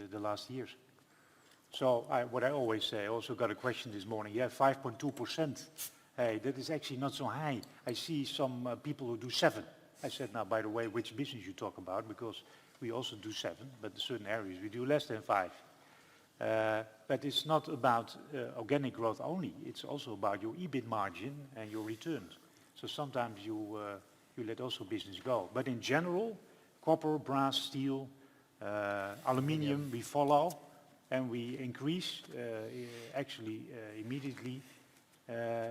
the last years. So what I always say, I also got a question this morning. Yeah, 5.2%. Hey, that is actually not so high. I see some people who do 7%. I said, now, by the way, which business you talk about, because we also do 7%, but in certain areas we do less than 5%. But it's not about organic growth only. It's also about your EBIT margin and your returns. So sometimes you let also business go. But in general, copper, brass, steel, aluminium, we follow, and we increase actually immediately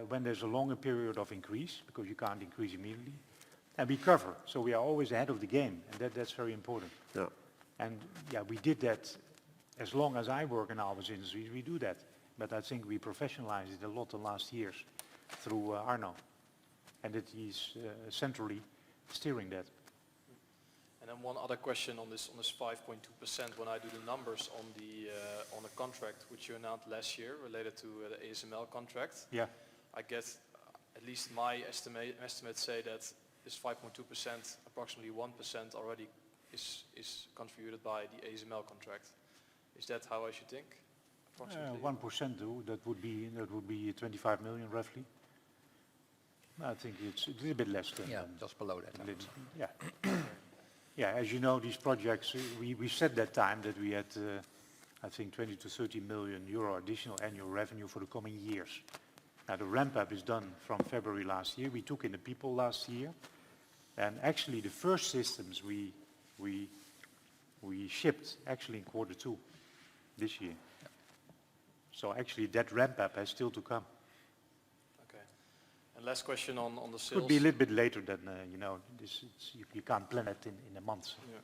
when there's a longer period of increase, because you can't increase immediately. And we cover, so we are always ahead of the game, and that's very important. Yeah. And yeah, we did that as long as I work in Aalberts Industries, we do that. But I think we professionalized it a lot the last years through Arno, and that he's centrally steering that. And then one other question on this 5.2%. When I do the numbers on the contract which you announced last year related to the ASML contract, Yeah. I guess at least my estimates say that this 5.2%, approximately 1% already is contributed by the ASML contract. Is that how I should think? Approximately 1% do, that would be 25 million roughly. I think it's a little bit less than. Yeah, just below that. Yeah. Yeah, as you know, these projects, we said that time that we had, I think, 20 to 30 million euro additional annual revenue for the coming years. Now, the ramp-up is done from February last year. We took in the people last year. And actually, the first systems we shipped actually in Q2 this year. So actually, that ramp-up has still to come. Okay. And last question on the sales. Could be a little bit later than, you can't plan it in a month. Yeah.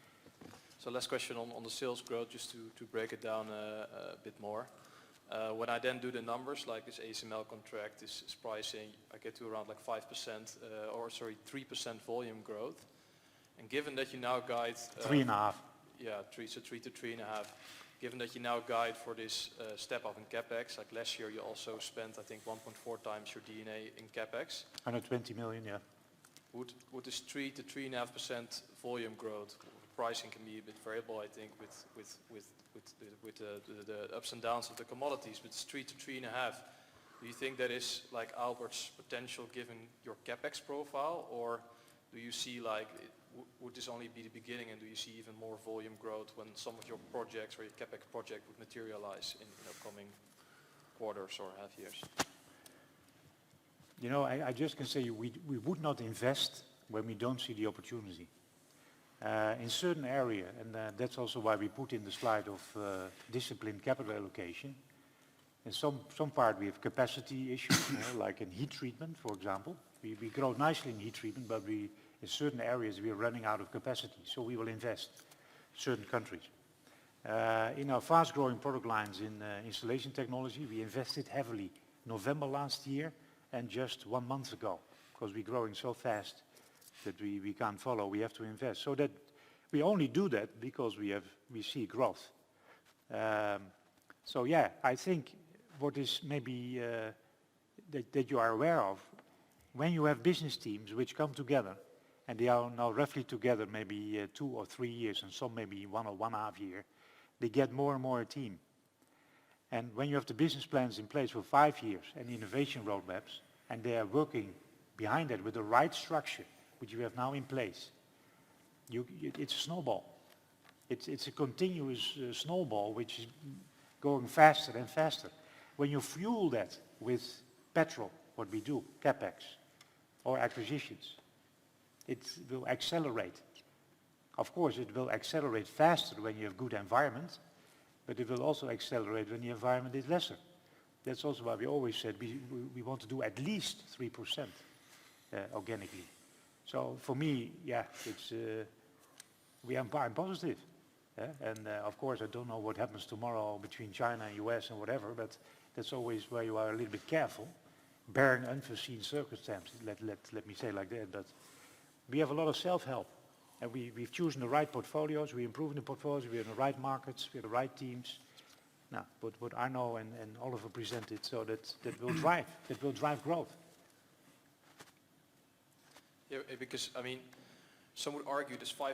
So last question on the sales growth, just to break it down a bit more. When I then do the numbers, like this ASML contract is pricing, I get to around like 5%, 3% volume growth. And given that you now guide... 3.5. Yeah, 3 to 3.5. Given that you now guide for this step up in CapEx, like last year you also spent, I think, 1.4 times your D&A in CapEx. 120 million, yeah. Would this 3 to 3.5% volume growth, pricing can be a bit variable, I think, with the ups and downs of the commodities, but it's 3 to 3.5. Do you think that is like Aalberts' potential given your CapEx profile, or do you see like, would this only be the beginning, and do you see even more volume growth when some of your projects or your CapEx project would materialize in upcoming quarters or half years? You know, I just can say we would not invest when we don't see the opportunity. In certain area, and that's also why we put in the slide of disciplined capital allocation. In some part we have capacity issues, like in heat treatment, for example. We grow nicely in heat treatment, but in certain areas we are running out of capacity, so we will invest certain countries. In our fast-growing product lines in installation technology, we invested heavily November last year and just 1 month ago, because we're growing so fast that we can't follow. We have to invest. So that we only do that because we see growth. So yeah, I think what is maybe that you are aware of, when you have business teams which come together, and they are now roughly together maybe 2 or 3 years, and some maybe 1 or 1.5 years, they get more and more a team. And when you have the business plans in place for 5 years and innovation roadmaps, and they are working behind that with the right structure, which you have now in place, it's a snowball. It's a continuous snowball which is going faster and faster. When you fuel that with petrol, what we do, CapEx, or acquisitions, it will accelerate. Of course, it will accelerate faster when you have good environment, but it will also accelerate when the environment is lesser. That's also why we always said we want to do at least 3% organically. So for me, yeah, I'm positive. Yeah? And of course, I don't know what happens tomorrow between China and US and whatever, but that's always where you are a little bit careful, bearing unforeseen circumstances, let me say like that. But we have a lot of self-help, and we've chosen the right portfolios, we're improving the portfolios, we're in the right markets, we have the right teams. Now, what Arno and Oliver presented, so that will drive growth. Yeah, because I mean, some would argue this 5.2%.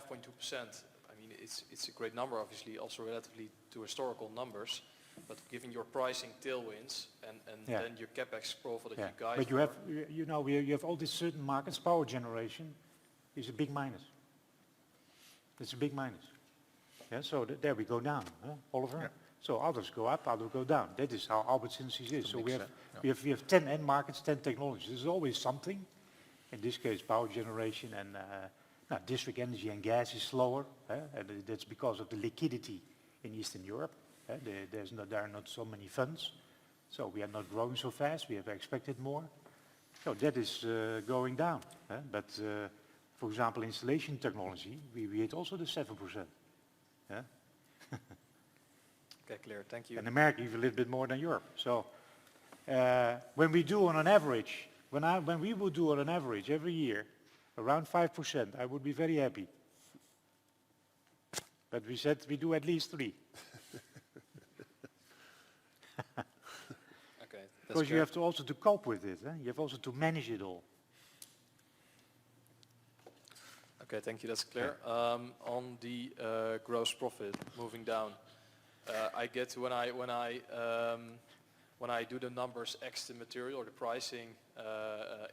I mean, it's a great number, obviously, also relatively to historical numbers. But given your pricing tailwinds and then your capex profile that you guide. But you have, you have all these certain markets. Power generation is a big minus. It's a big minus. Yeah, so there we go down, Oliver. Yeah. So others go up, others go down. That is how Aalberts Industries is. So we have 10 end markets, 10 technologies. There's always something. In this case, power generation and district energy and gas is slower. And that's because of the liquidity in Eastern Europe. There are not so many funds. So we are not growing so fast. We have expected more. So that is going down. But for example, installation technology, we hit also the 7%. Yeah? Okay, clear. Thank you. And America even a little bit more than Europe. So when we do on an average, when we would do on an average every year around 5%, I would be very happy. But we said we do at least 3. Okay. Because you have to also to cope with it. You have also to manage it all. Okay, thank you. That's clear. On the gross profit moving down, I get when I do the numbers X the material or the pricing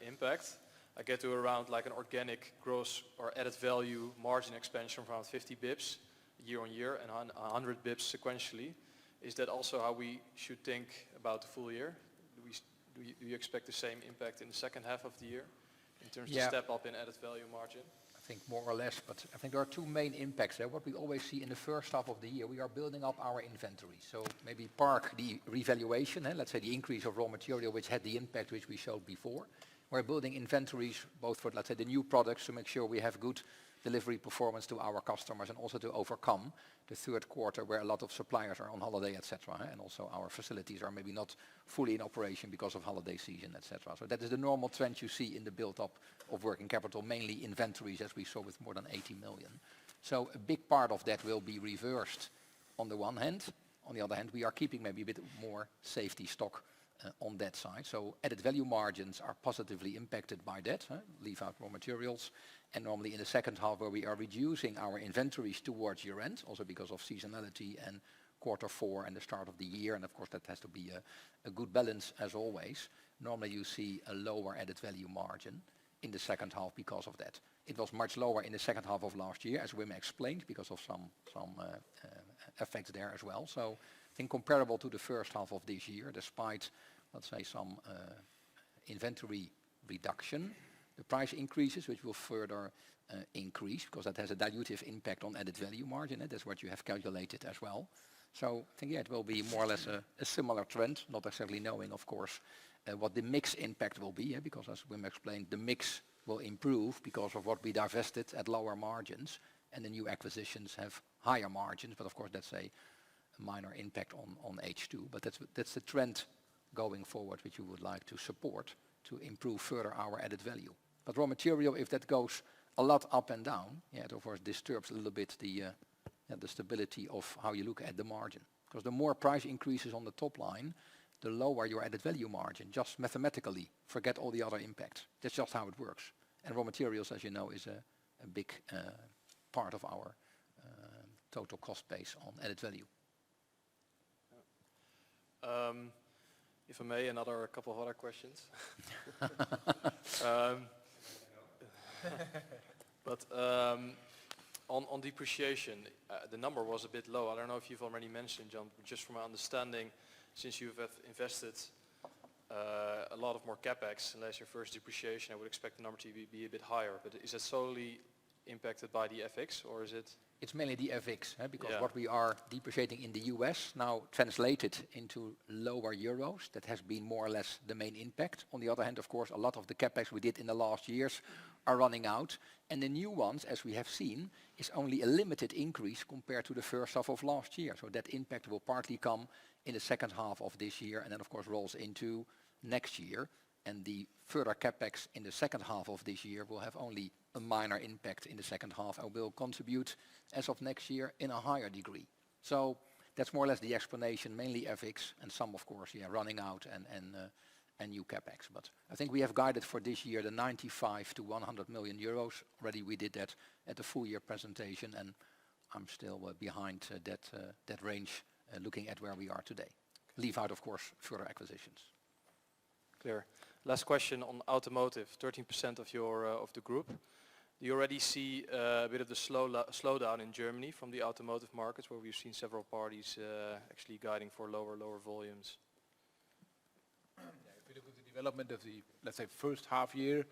impact, I get to around like an organic gross or added value margin expansion of around 50 bips year on year and 100 bips sequentially. Is that also how we should think about the full year? Do you expect the same impact in the second half of the year in terms of step up in added value margin? I think more or less, but I think there are two main impacts there. What we always see in the first half of the year, we are building up our inventory. So maybe park the revaluation, let's say the increase of raw material, which had the impact which we showed before. We're building inventories both for, let's say, the new products to make sure we have good delivery performance to our customers and also to overcome the third quarter where a lot of suppliers are on holiday, etc. And also our facilities are maybe not fully in operation because of holiday season, etc. So that is the normal trend you see in the build-up of working capital, mainly inventories, as we saw with more than 80 million. So a big part of that will be reversed on the one hand. On the other hand, we are keeping maybe a bit more safety stock on that side. So added value margins are positively impacted by that, leave out raw materials. And normally in the second half where we are reducing our inventories towards year end, also because of seasonality and quarter four and the start of the year. And of course that has to be a good balance as always. Normally you see a lower added value margin in the second half because of that. It was much lower in the second half of last year, as Wim explained, because of some effects there as well. So I think comparable to the first half of this year, despite, let's say, some inventory reduction, the price increases, which will further increase, because that has a dilutive impact on added value margin. And that's what you have calculated as well. So I think it will be more or less a similar trend, not exactly knowing, of course, what the mix impact will be, because as Wim explained, the mix will improve because of what we divested at lower margins, and the new acquisitions have higher margins. But of course, that's a minor impact on H2. But that's the trend going forward, which we would like to support to improve further our added value. But raw material, if that goes a lot up and down, it of course disturbs a little bit the stability of how you look at the margin. Because the more price increases on the top line, the lower your added value margin, just mathematically. Forget all the other impacts. That's just how it works. And raw materials, as you know, is a big part of our total cost base on added value. If I may, a couple of other questions. But on depreciation, the number was a bit low. I don't know if you've already mentioned, John, but just from my understanding, since you have invested a lot of more capex and less your first depreciation, I would expect the number to be a bit higher. But is that solely impacted by the FX, or is it? It's mainly the FX, because what we are depreciating in the US now translated into lower euros. That has been more or less the main impact. On the other hand, of course, a lot of the capex we did in the last years are running out. And the new ones, as we have seen, is only a limited increase compared to the first half of last year. So that impact will partly come in the second half of this year and then, of course, rolls into next year. And the further capex in the second half of this year will have only a minor impact in the second half and will contribute as of next year in a higher degree. So that's more or less the explanation, mainly FX and some, of course, running out and new capex. But I think we have guided for this year the 95 to 100 million euros. Already we did that at the full year presentation, and I'm still behind that range, looking at where we are today. Leave out, of course, further acquisitions. Clear. Last question on automotive, 13% of the group. Do you already see a bit of the slowdown in Germany from the automotive markets, where we've seen several parties actually guiding for lower volumes? If you look at the development of the, let's say, first half year,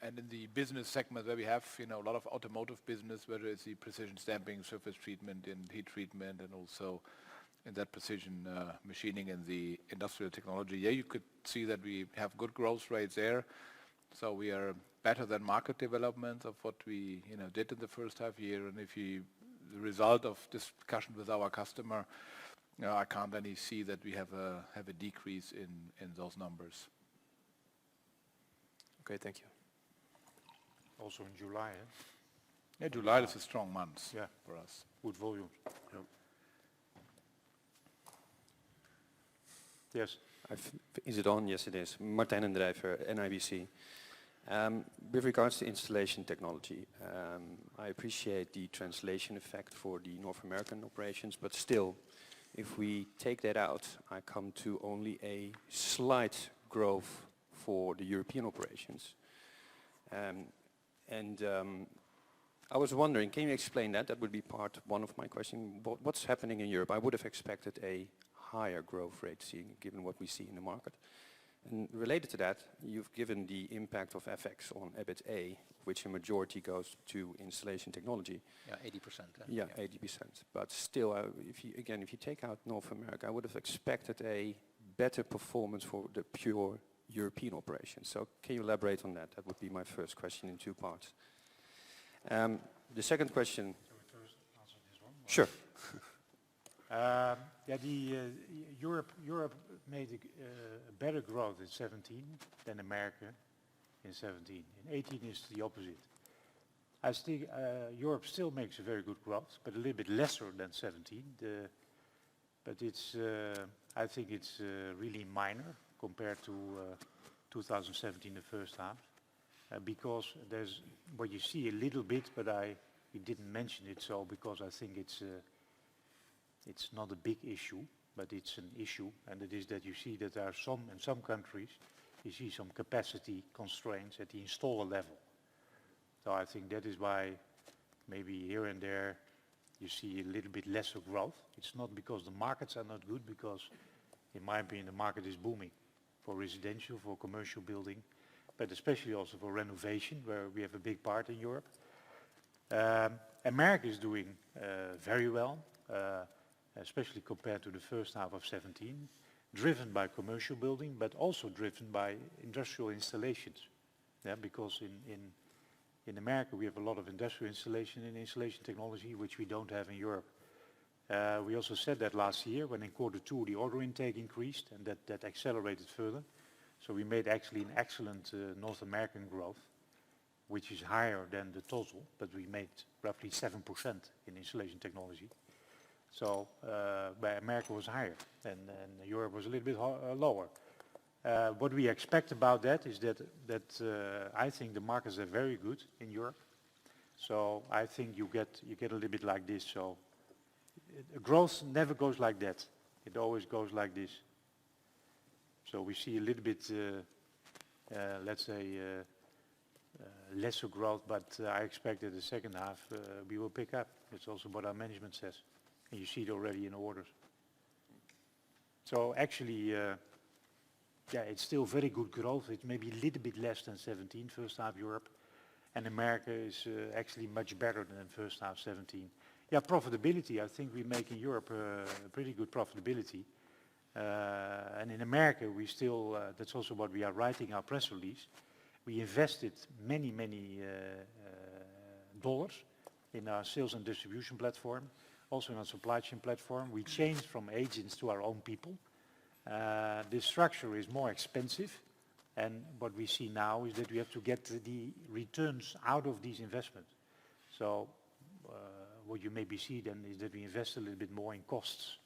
and in the business segment where we have, a lot of automotive business, whether it's the precision stamping, surface treatment, and heat treatment, and also in that precision machining in the industrial technology. You could see that we have good growth rates there. So we are better than market development of what we did in the first half year. And if the result of discussion with our customer, I can't any see that we have a decrease in those numbers. Okay, thank you. Also in July, Yeah, July is a strong month for us. Good volumes. Yeah. Yes. Is it on? Yes, it is. Martijn den Drijver, NIBC. With regards to installation technology, I appreciate the translation effect for the North American operations, but still, if we take that out, I come to only a slight growth for the European operations. I was wondering, can you explain that? That would be part one of my question. What's happening in Europe? I would have expected a higher growth rate, given what we see in the market. And related to that, you've given the impact of FX on EBITA, which a majority goes to installation technology. Yeah, 80%. Yeah, 80%. But still, if you take out North America, I would have expected a better performance for the pure European operation. So can you elaborate on that? That would be my first question in two parts. The second question. Shall we first answer this one? Sure. Europe made a better growth in 17 than America in 17. In 18 is the opposite. I think Europe still makes a very good growth, but a little bit lesser than 17. But it's, I think it's really minor compared to 2017, the first half, because there's what you see a little bit, but we didn't mention it so because I think it's not a big issue, but it's an issue, and it is that you see that there are in some countries, you see some capacity constraints at the installer level. So I think that is why maybe here and there you see a little bit lesser growth. It's not because the markets are not good, because in my opinion the market is booming for residential, for commercial building, but especially also for renovation, where we have a big part in Europe. America is doing very well, especially compared to the first half of 17, driven by commercial building, but also driven by industrial installations. Yeah, because in America we have a lot of industrial installation and installation technology, which we don't have in Europe. We also said that last year when in Q2 the order intake increased, and that accelerated further. So we made actually an excellent North American growth, which is higher than the total, but we made roughly 7% in installation technology. So where America was higher and Europe was a little bit lower. What we expect about that is that I think the markets are very good in Europe. So I think you get a little bit like this. So growth never goes like that. It always goes like this. So we see a little bit, let's say, lesser growth, but I expect that the second half we will pick up. It's also what our management says. And you see it already in orders. So actually, yeah, it's still very good growth. It's maybe a little bit less than 17 first half Europe, and America is actually much better than first half 17. Yeah, profitability. I think we make in Europe a pretty good profitability, and in America we still. That's also what we are writing our press release. We invested many dollars in our sales and distribution platform. Also in our supply chain platform, we changed from agents to our own people. The structure is more expensive, and what we see now is that we have to get the returns out of these investments. So what you maybe see then is that we invest a little bit more in costs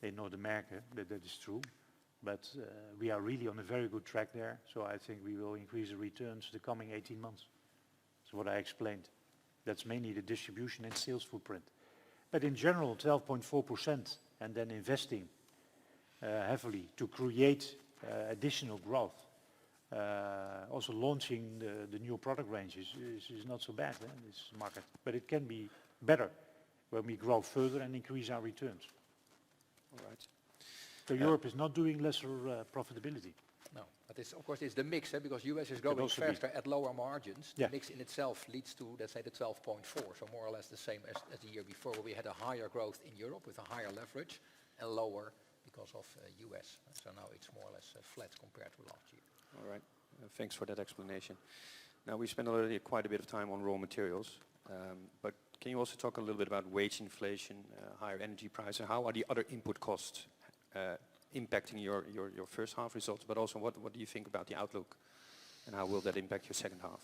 in North America, that is true. But we are really on a very good track there, so I think we will increase the returns the coming 18 months. That's what I explained. That's mainly the distribution and sales footprint. But in general, 12.4%, and then investing heavily to create additional growth. Also launching the new product ranges is not so bad in this market, but it can be better when we grow further and increase our returns. All right. So Europe is not doing lesser profitability. No, but it's, of course, it's the mix, because US is growing faster at lower margins. Yeah. The mix in itself leads to, let's say, the 12.4, so more or less the same as the year before, where we had a higher growth in Europe with a higher leverage and lower because of US. So now it's more or less flat compared to last year. All right. Thanks for that explanation. Now we spent already quite a bit of time on raw materials, but can you also talk a little bit about wage inflation, higher energy prices? How are the other input costs impacting your first half results, but also what do you think about the outlook, and how will that impact your second half?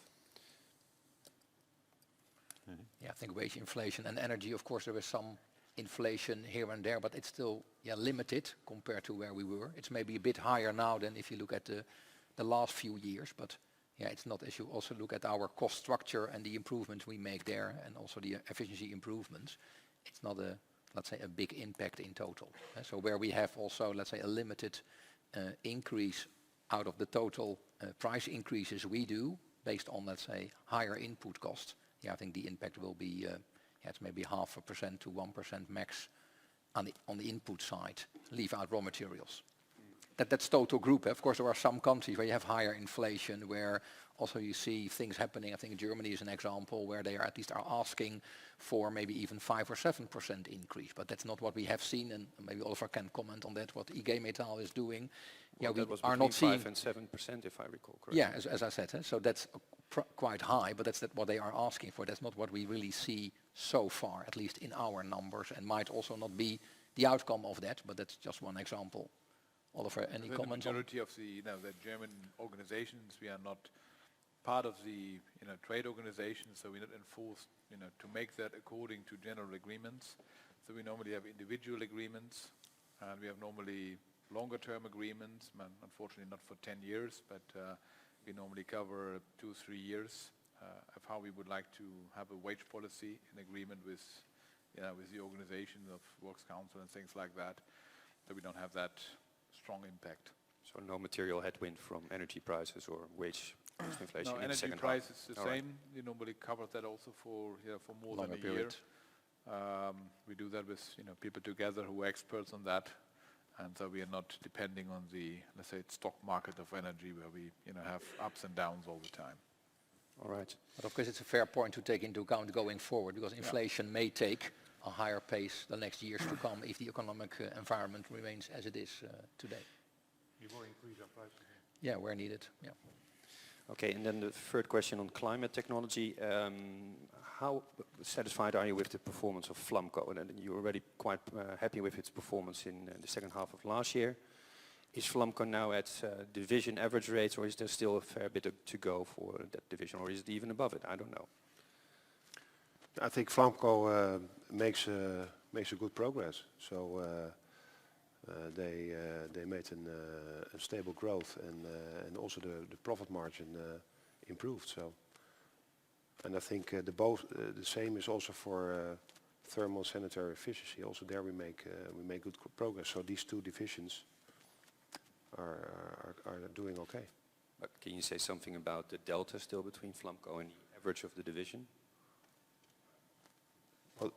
Yeah, I think wage inflation and energy, of course, there is some inflation here and there, but it's still limited compared to where we were. It's maybe a bit higher now than if you look at the last few years, but yeah, it's not, as you also look at our cost structure and the improvements we make there, and also the efficiency improvements, it's not a, let's say, a big impact in total. So where we have also, let's say, a limited increase out of the total price increases we do, based on, let's say, higher input cost, I think the impact will be, it's maybe 0.5% to 1% max on the input side, leave out raw materials. That's total group. Of course, there are some countries where you have higher inflation, where also you see things happening. I think Germany is an example where they are at least asking for maybe even 5 or 7% increase. But that's not what we have seen, and maybe Oliver can comment on that, what IG Metall is doing. Well, we that was are not seeing 5 and 7%, if I recall correctly. Yeah, as I said, so that's quite high, but that's what they are asking for. That's not what we really see so far, at least in our numbers, and might also not be the outcome of that, but that's just one example. Oliver, any comments The on? majority of the German organizations, we are not part of the trade organizations, so we're not enforced to make that according to general agreements. So we normally have individual agreements, and we have normally longer term agreements, unfortunately not for 10 years, but we normally cover 2-3 years of how we would like to have a wage policy in agreement with the organization of Works Council and things like that. So we don't have that strong impact. So no material headwind from energy prices or wage cost inflation No, in the energy second price half? is the All right. same. You normally cover that also for more Longer than a period. year. We do that with people together who are experts on that, and so we are not depending on the, let's say, stock market of energy where we have ups and downs all the time. All right. But of course, it's a fair point to take into account going forward, because inflation may take a higher pace the next years to come if the economic environment remains as it is today. We will increase our prices. Yeah, where needed. Yeah. Okay, and then the third question on climate technology. How satisfied are you with the performance of Flamco? And you're already quite happy with its performance in the second half of last year. Is Flamco now at division average rates, or is there still a fair bit to go for that division, or is it even above it? I don't know. I think Flamco makes a good progress. So they made a stable growth, and also the profit margin improved. So, and I think the same is also for thermal sanitary efficiency. Also there we make good progress. So these two divisions are doing okay. But can you say something about the delta still between Flamco and the average of the division? Well,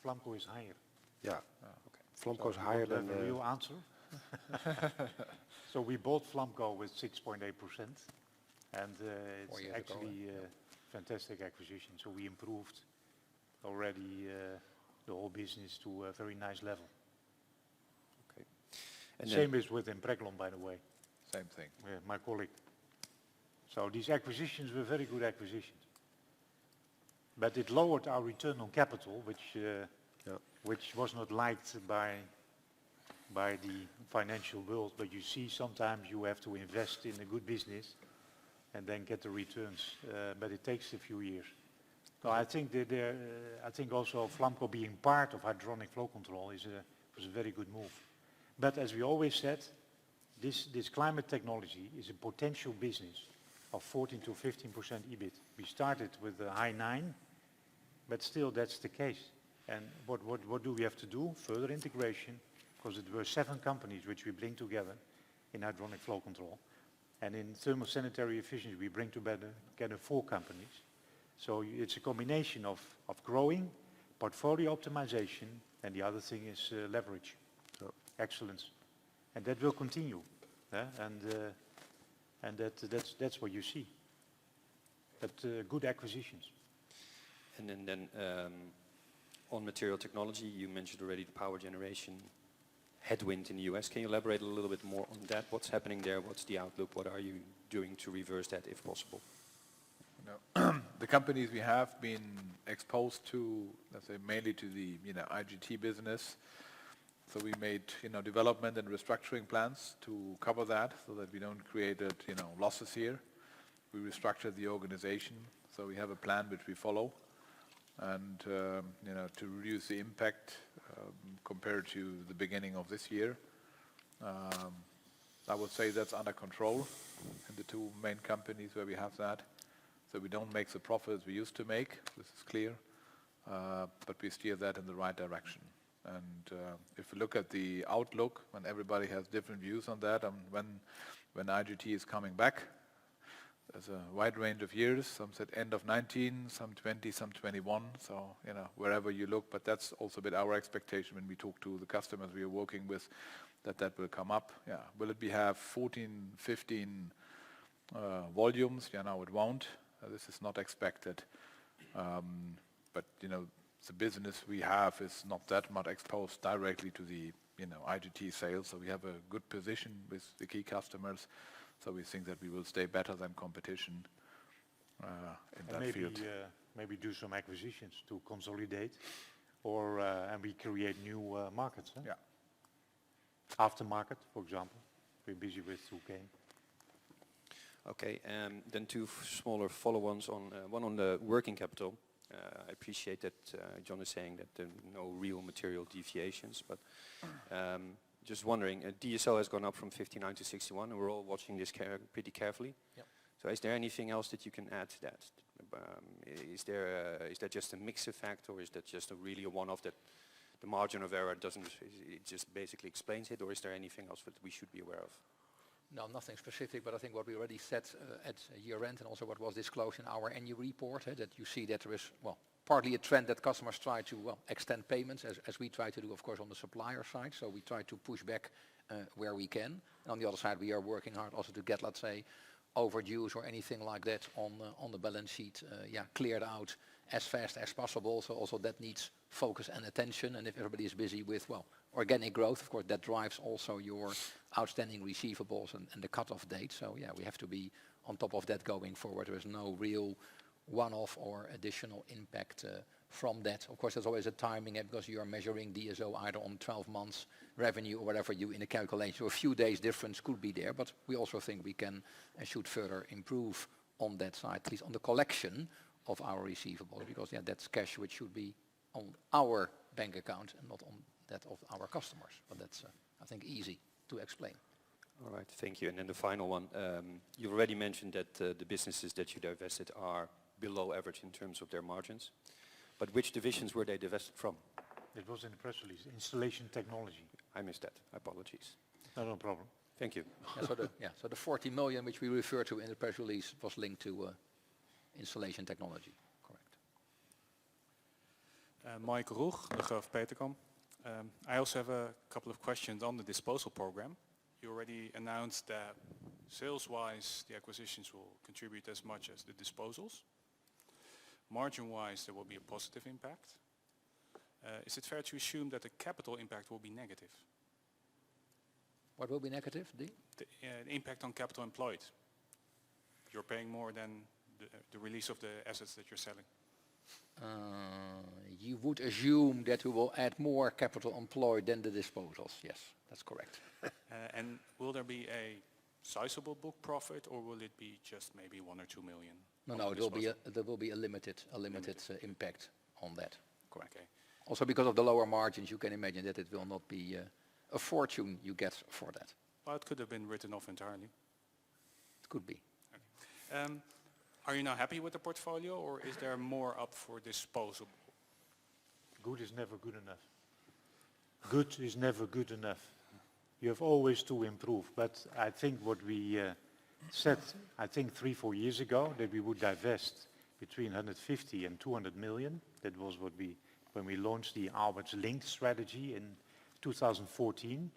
Flamco is higher. yeah, Okay. Flamco is So higher you want than to have a real answer. So we bought Flamco with 6.8%, and 4 it's years ago, actually a fantastic acquisition. So we improved already the whole business to a very nice level. Okay. And Same is with Impreglon, by the way, Same thing. my colleague. So these acquisitions were very good acquisitions. But it lowered our return on capital, which was not liked by the financial world. But you see, sometimes you have to invest in a good business and then get the returns. But it takes a few years. So I think I think also Flamco being part of hydronic flow control was a very good move. But as we always said, this climate technology is a potential business of 14 to 15% EBIT. We started with a high 9, but still that's the case. And what do we have to do? Further integration, because it were 7 companies which we bring together in hydronic flow control. And in thermal sanitary efficiency, we bring together 4 companies. So it's a combination of growing, portfolio optimization, and the other thing is leverage, excellence. And that will continue. And that's what you see. But good acquisitions. And then on material technology, you mentioned already the power generation headwind in the US. Can you elaborate a little bit more on that? What's happening there? What's the outlook? What are you doing to reverse that if possible? The companies we have been exposed to, let's say, mainly to the IGT business. So we made development and restructuring plans to cover that, so that we don't create losses here. We restructured the organization, so we have a plan which we follow, and to reduce the impact compared to the beginning of this year. I would say that's under control in the 2 main companies where we have that. So we don't make the profits we used to make, this is clear, but we steer that in the right direction. And if you look at the outlook, when everybody has different views on that, when IGT is coming back, there's a wide range of years. Some said end of 19, some 20, some 21. So, wherever you look, but that's also a bit our expectation when we talk to the customers we are working with, that will come up. Yeah. Will it have 14, 15 volumes? Yeah, no, it won't. This is not expected. But, the business we have is not that much exposed directly to the, IGT sales. So we have a good position with the key customers. So we think that we will stay better than competition in that field. Maybe do some acquisitions to consolidate, or and we create new markets. Huh? Yeah. Aftermarket, for example, we're busy with 2K. Okay, then two smaller follow-ons on one on the working capital. I appreciate that John is saying that there are no real material deviations, but just wondering, DSO has gone up from 59 to 61, and we're all watching this pretty carefully. Yep. So is there anything else that you can add to that? Is that just a mix effect, or is that just a one-off that the margin of error doesn't, it just basically explains it, or is there anything else that we should be aware of? No, nothing specific, but I think what we already said at year-end, and also what was disclosed in our annual report, that you see that there is, partly a trend that customers try to, extend payments, as we try to do, of course, on the supplier side. So we try to push back where we can. And on the other side, we are working hard also to get, let's say, overdues or anything like that on the balance sheet, cleared out as fast as possible. So also that needs focus and attention. And if everybody is busy with, organic growth, of course, that drives also your outstanding receivables and the cutoff date. So yeah, we have to be on top of that going forward. There is no real one-off or additional impact from that. Of course, there's always a timing because you are measuring DSO either on 12 months revenue or whatever you in a calculation. So a few days difference could be there, but we also think we can and should further improve on that side, at least on the collection of our receivables, because that's cash which should be on our bank account and not on that of our customers. But that's, I think, easy to explain. All right, thank you. And then the final one, you already mentioned that the businesses that you divested are below average in terms of their margins. But which divisions were they divested from? It was in the press release, installation technology. I missed that. Apologies. No problem. Thank you. So the 40 million which we refer to in the press release was linked to installation technology. Correct. Michael Roeg, De Graaf Peterkam. I also have a couple of questions on the disposal program. You already announced that sales-wise the acquisitions will contribute as much as the disposals. Margin-wise there will be a positive impact. Is it fair to assume that the capital impact will be negative? What will be negative, D? The impact on capital employed. You're paying more than the release of the assets that you're selling. You would assume that we will add more capital employed than the disposals. Yes, that's correct. And will there be a sizable book profit, or will it be just maybe 1 or 2 million? No, there will be a limited impact on that. Correct. Okay. Also because of the lower margins, you can imagine that it will not be a fortune you get for that. Well, it could have been written off entirely. It could be. Okay. Are you now happy with the portfolio, or is there more up for disposal? Good is never good enough. Good is never good enough. You have always to improve. But I think what we said, 3-4 years ago, that we would divest between 150 and 200 million. That was what when we launched the Aalberts Linked strategy in 2014.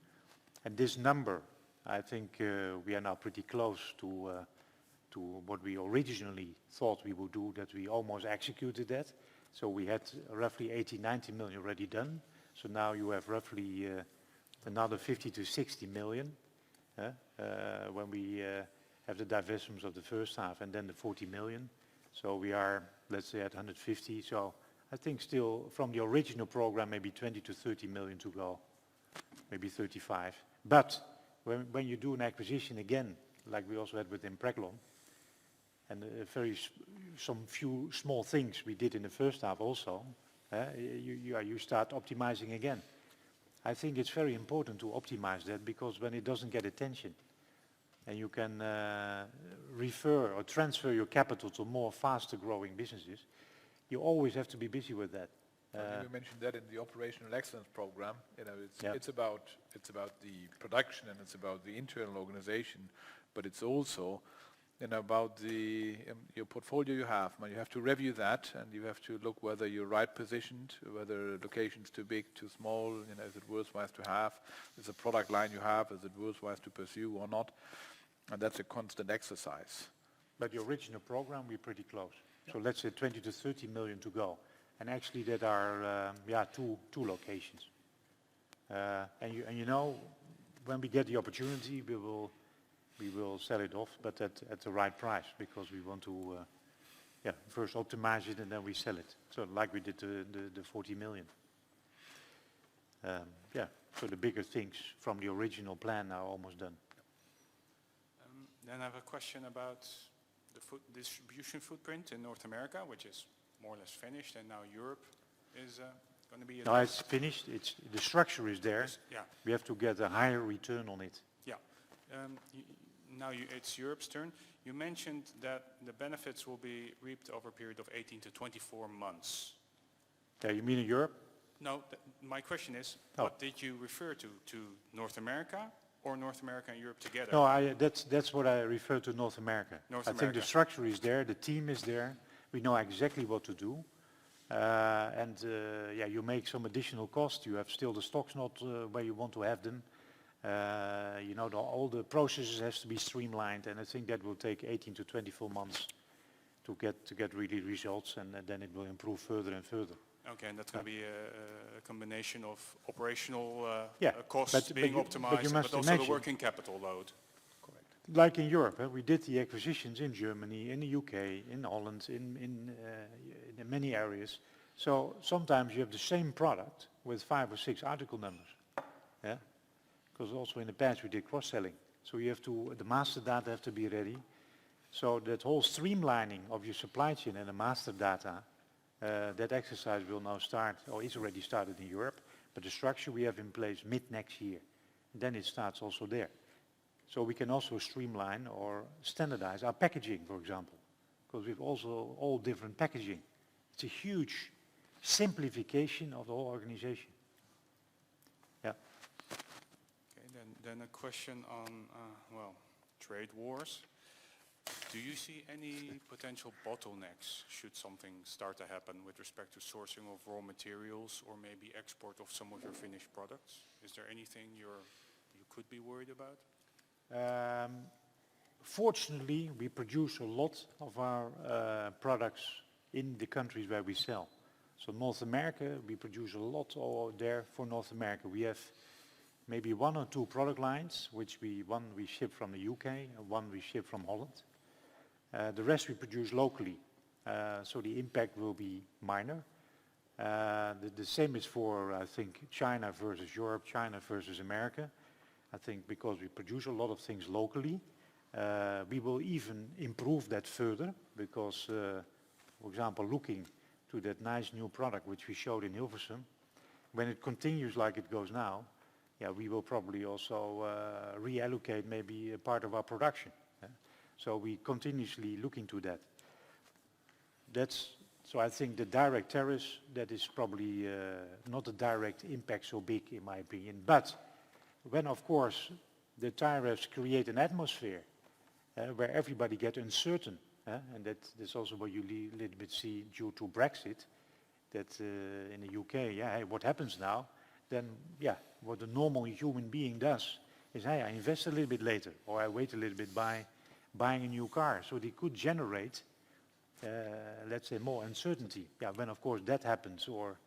And this number, I think we are now pretty close to what we originally thought we would do, that we almost executed that. So we had roughly 80-90 million already done. So now you have roughly another 50 to 60 million when we have the divestments of the first half, and then the 40 million. So we are, let's say, at 150. So I think still from the original program, maybe 20 to 30 million to go, maybe 35. But when you do an acquisition again, like we also had with Impreglon, and some few small things we did in the first half also, you start optimizing again. I think it's very important to optimize that, because when it doesn't get attention and you can refer or transfer your capital to more faster growing businesses, you always have to be busy with that. You mentioned that in the operational excellence program. It's about the production and it's about the internal organization, but it's also about your portfolio you have. You have to review that, and you have to look whether you're right positioned, whether location's too big, too small. Is it worthwhile to have? Is the product line you have, is it worthwhile to pursue or not? And that's a constant exercise. But the original program, we're pretty close. So let's say 20 to 30 million to go. And actually that are two locations. And you know, when we get the opportunity, we will sell it off, but at the right price, because we want to first optimize it and then we sell it. So like we did the 40 million. So the bigger things from the original plan are almost done. Then I have a question about the distribution footprint in North America, which is more or less finished, and now Europe is going to be... No, it's finished. The structure is there. Yeah. We have to get a higher return on it. Yeah. Now it's Europe's turn. You mentioned that the benefits will be reaped over a period of 18 to 24 months. Yeah, you mean in Europe? No, my question is, what did you refer to? To North America or North America and Europe together? No, that's what I refer to North America. North I America. think the structure is there, the team is there, we know exactly what to do. You make some additional cost, you have still the stocks not where you want to have them. All the processes has to be streamlined, and I think that will take 18 to 24 months to get really results, and then it will improve further and further. Okay, and that's going to be a combination of operational costs but being optimized, but also the working capital load. Correct. Like in Europe, we did the acquisitions in Germany, in the UK, in Holland, in many areas. So sometimes you have the same product with 5 or 6 article numbers. Yeah, because also in the past we did cross-selling. So you have to, the master data have to be ready. So that whole streamlining of your supply chain and the master data, that exercise will now start, or is already started in Europe, but the structure we have in place mid next year. And then it starts also there. So we can also streamline or standardize our packaging, for example, because we have also all different packaging. It's a huge simplification of the whole organization. Yeah. Okay, then a question on, trade wars. Do you see any potential bottlenecks should something start to happen with respect to sourcing of raw materials or maybe export of some of your finished products? Is there anything you could be worried about? Fortunately, we produce a lot of our products in the countries where we sell. So North America, we produce a lot there for North America. We have maybe 1 or 2 product lines, one we ship from the UK and one we ship from Holland. The rest we produce locally, so the impact will be minor. The same is for, I think, China versus Europe, China versus America. I think because we produce a lot of things locally, we will even improve that further because, for example, looking to that nice new product which we showed in Hilversum, when it continues like it goes now, we will probably also reallocate maybe a part of our production. So we continuously look into that. So I think the direct tariffs, that is probably not a direct impact so big in my opinion. But when of course the tariffs create an atmosphere where everybody gets uncertain, and that's also what you little bit see due to Brexit, that in the UK, hey, what happens now? Then what a normal human being does is, hey, I invest a little bit later, or I wait a little bit by buying a new car. So they could generate, let's say, more uncertainty. When of course that happens, or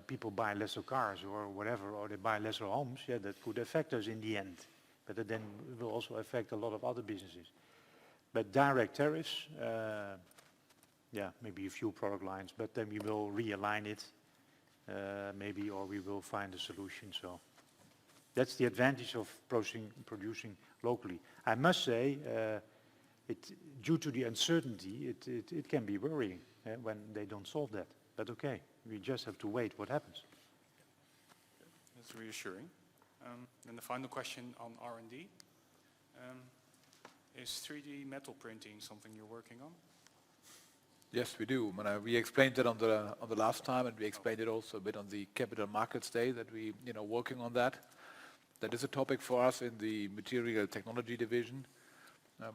people buy lesser cars or whatever, or they buy lesser homes, that could affect us in the end. But it then will also affect a lot of other businesses. But direct tariffs, maybe a few product lines, but then we will realign it, maybe, or we will find a solution. So that's the advantage of producing locally. I must say, due to the uncertainty, it can be worrying when they don't solve that. But okay, we just have to wait what happens. That's reassuring. And the final question on R&D. Is 3D metal printing something you're working on? Yes, we do. We explained it on the last time, and we explained it also a bit on the Capital Markets Day that we, working on that. That is a topic for us in the Material Technology division.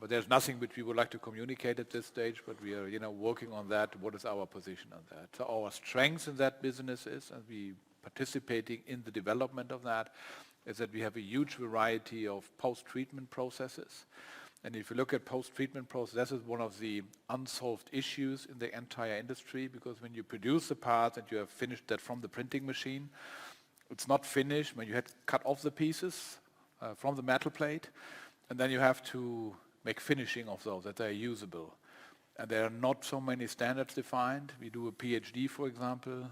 But there's nothing which we would like to communicate at this stage, but we are, working on that. What is our position on that? So our strength in that business is, and we participating in the development of that, is that we have a huge variety of post-treatment processes. And if you look at post-treatment process, this is one of the unsolved issues in the entire industry, because when you produce the part and you have finished that from the printing machine, it's not finished when you had cut off the pieces from the metal plate, and then you have to make finishing of those, that they are usable. And there are not so many standards defined. We do a PhD, for example,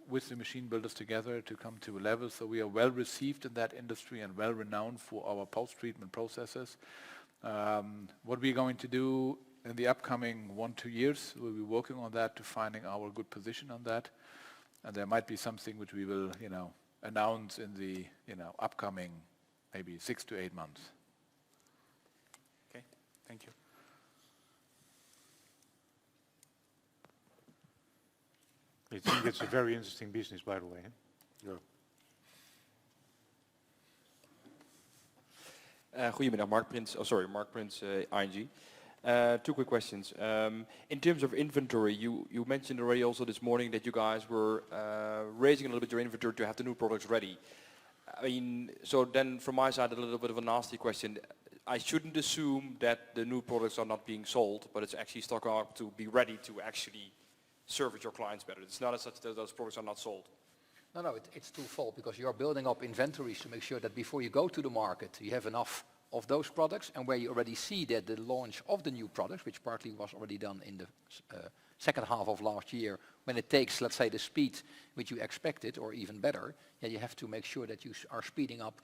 with the machine builders together to come to a level. So we are well received in that industry and well renowned for our post-treatment processes. What we're going to do in the upcoming 1-2 years, we'll be working on that to finding our good position on that. And there might be something which we will, announce in the, upcoming maybe 6 to 8 months. Okay, thank you. I think it's a very interesting business, by the way. Yeah. Goedemiddag, Mark Prins, ING. 2 quick questions. In terms of inventory, you mentioned already also this morning that you guys were raising a little bit your inventory to have the new products ready. I mean, so then from my side, a little bit of a nasty question. I shouldn't assume that the new products are not being sold, but it's actually stock up to be ready to actually service your clients better. It's not as such that those products are not sold. No, it's twofold, because you're building up inventories to make sure that before you go to the market, you have enough of those products, and where you already see that the launch of the new products, which partly was already done in the second half of last year, when it takes, let's say, the speed which you expected, or even better, you have to make sure that you are speeding up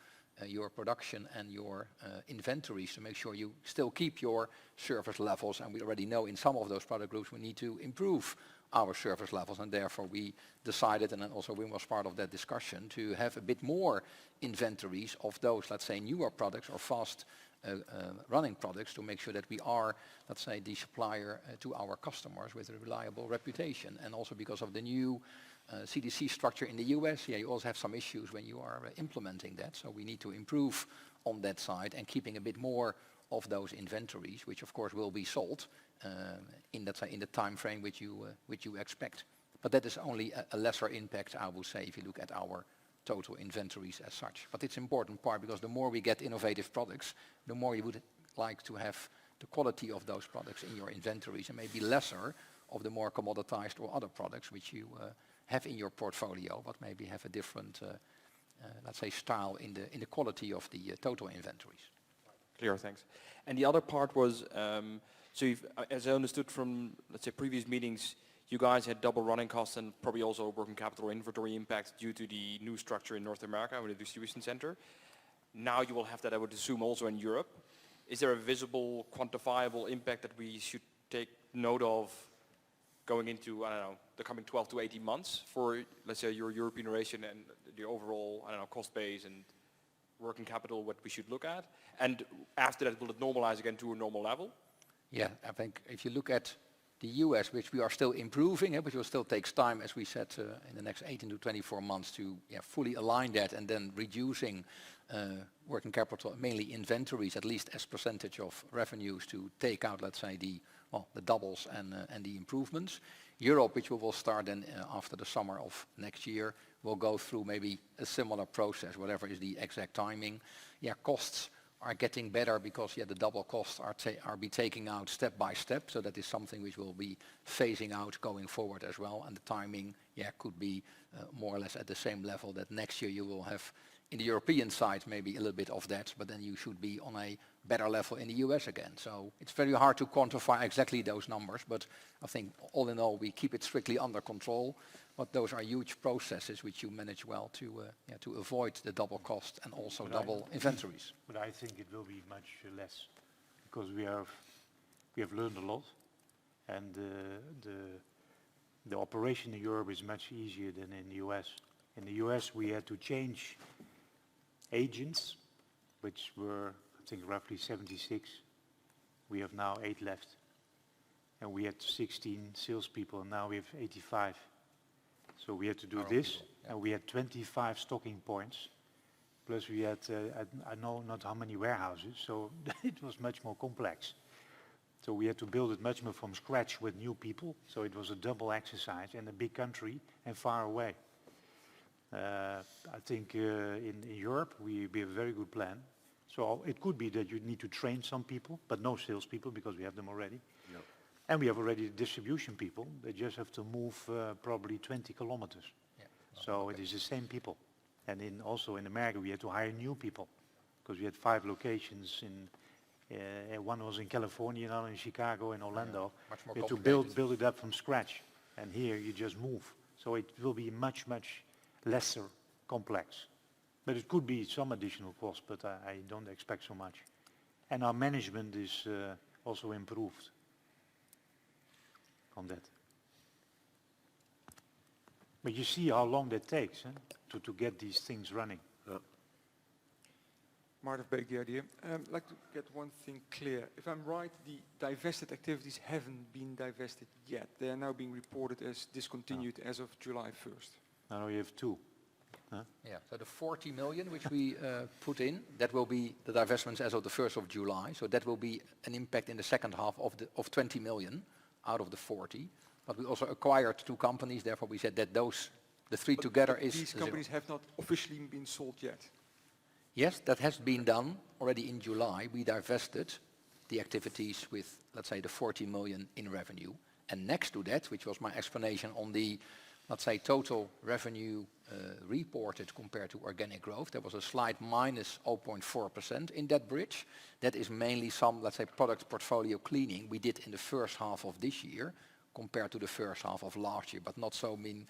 your production and your inventories to make sure you still keep your service levels. And we already know in some of those product groups we need to improve our service levels, and therefore we decided, and then also Wim was part of that discussion, to have a bit more inventories of those, let's say, newer products or fast running products, to make sure that we are, let's say, the supplier to our customers with a reliable reputation. And also because of the new CDC structure in the US, you also have some issues when you are implementing that. So we need to improve on that side and keeping a bit more of those inventories, which of course will be sold in the time frame which you expect. But that is only a lesser impact, I will say, if you look at our total inventories as such. But it's an important part, because the more we get innovative products, the more you would like to have the quality of those products in your inventories, and maybe lesser of the more commoditized or other products which you have in your portfolio, but maybe have a different, let's say, style in the quality of the total inventories. Clear, thanks. And the other part was, so as I understood from, let's say, previous meetings, you guys had double running costs and probably also working capital or inventory impact due to the new structure in North America with the distribution center. Now you will have that, I would assume, also in Europe. Is there a visible, quantifiable impact that we should take note of going into, I don't know, the coming 12 to 18 months for, let's say, your European operation and the overall, I don't know, cost base and working capital, what we should look at? And after that, will it normalize again to a normal level? Yeah, I think if you look at the US, which we are still improving, which will still takes time, as we said, in the next 18 to 24 months to fully align that, and then reducing working capital, mainly inventories, at least as percentage of revenues, to take out, let's say, the doubles and the improvements. Europe, which we will start then after the summer of next year, will go through maybe a similar process, whatever is the exact timing. Costs are getting better because the double costs are be taking out step by step. So that is something which will be phasing out going forward as well. And the timing could be more or less at the same level that next year you will have in the European side maybe a little bit of that, but then you should be on a better level in the US again. So it's very hard to quantify exactly those numbers, but I think all in all we keep it strictly under control. But those are huge processes which you manage well to avoid the double cost and also double inventories. But I think it will be much less, because we have learned a lot, and the operation in Europe is much easier than in the US. In the US we had to change agents, which were, I think, roughly 76. We have now 8 left, and we had 16 salespeople, and now we have 85. So we had to do this, and we had 25 stocking points, Plus we had, I know not how many warehouses, so it was much more complex. So we had to build it much more from scratch with new people. So it was a double exercise in a big country and far away. I think in Europe we have a very good plan. So it could be that you need to train some people, but no salespeople because we have them already. Yep. And we have already distribution people. They just have to move probably 20 kilometers. Yeah. So it is the same people. And also in America we had to hire new people because we had 5 locations one was in California, another in Chicago, and Orlando. Much more We had to complicated. build it up from scratch. And here you just move. So it will be much lesser complex. But it could be some additional cost, but I don't expect so much. And our management is also improved on that. But you see how long that takes to get these things running. Martin Beek, the idea. I'd like to get one thing clear. If I'm right, the divested activities haven't been divested yet. They are now being reported as discontinued as of July 1st. Now you have 2. Yeah, so the 40 million which we put in, that will be the divestments as of the 1st of July. So that will be an impact in the second half of 20 million out of the 40. But we also acquired 2 companies, therefore we said that the 3 together is These 0. companies have not officially been sold yet. Yes, that has been done already in July. We divested the activities with, let's say, the 40 million in revenue. And next to that, which was my explanation on the, let's say, total revenue reported compared to organic growth, there was a slight minus 0.4% in that bridge. That is mainly some, let's say, product portfolio cleaning we did in the first half of this year compared to the first half of last year, but not so mean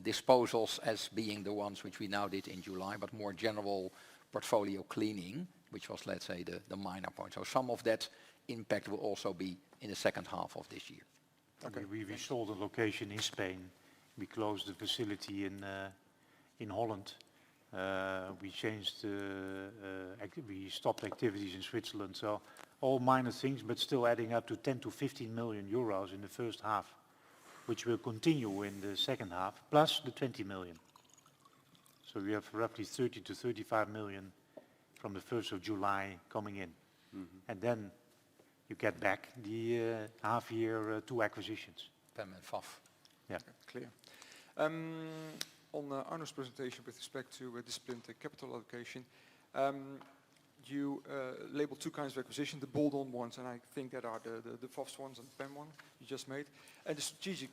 disposals as being the ones which we now did in July, but more general portfolio cleaning, which was, let's say, the minor point. So some of that impact will also be in the second half of this year. Okay. We sold a location in Spain. We closed the facility in Holland. We changed, we stopped activities in Switzerland. So all minor things, but still adding up to 10 to 15 million euros in the first half, which will continue in the second half, plus the 20 million. So we have roughly 30 to 35 million from the 1st of July coming in. Mm-hmm. And then you get back the half year 2 acquisitions. PEM and FAF. Yeah. Okay, clear. On Arno's presentation with respect to disciplined capital allocation, you labeled 2 kinds of acquisition, the bolt-on ones, and I think that are the FAFs ones and the PEM one you just made, and the strategic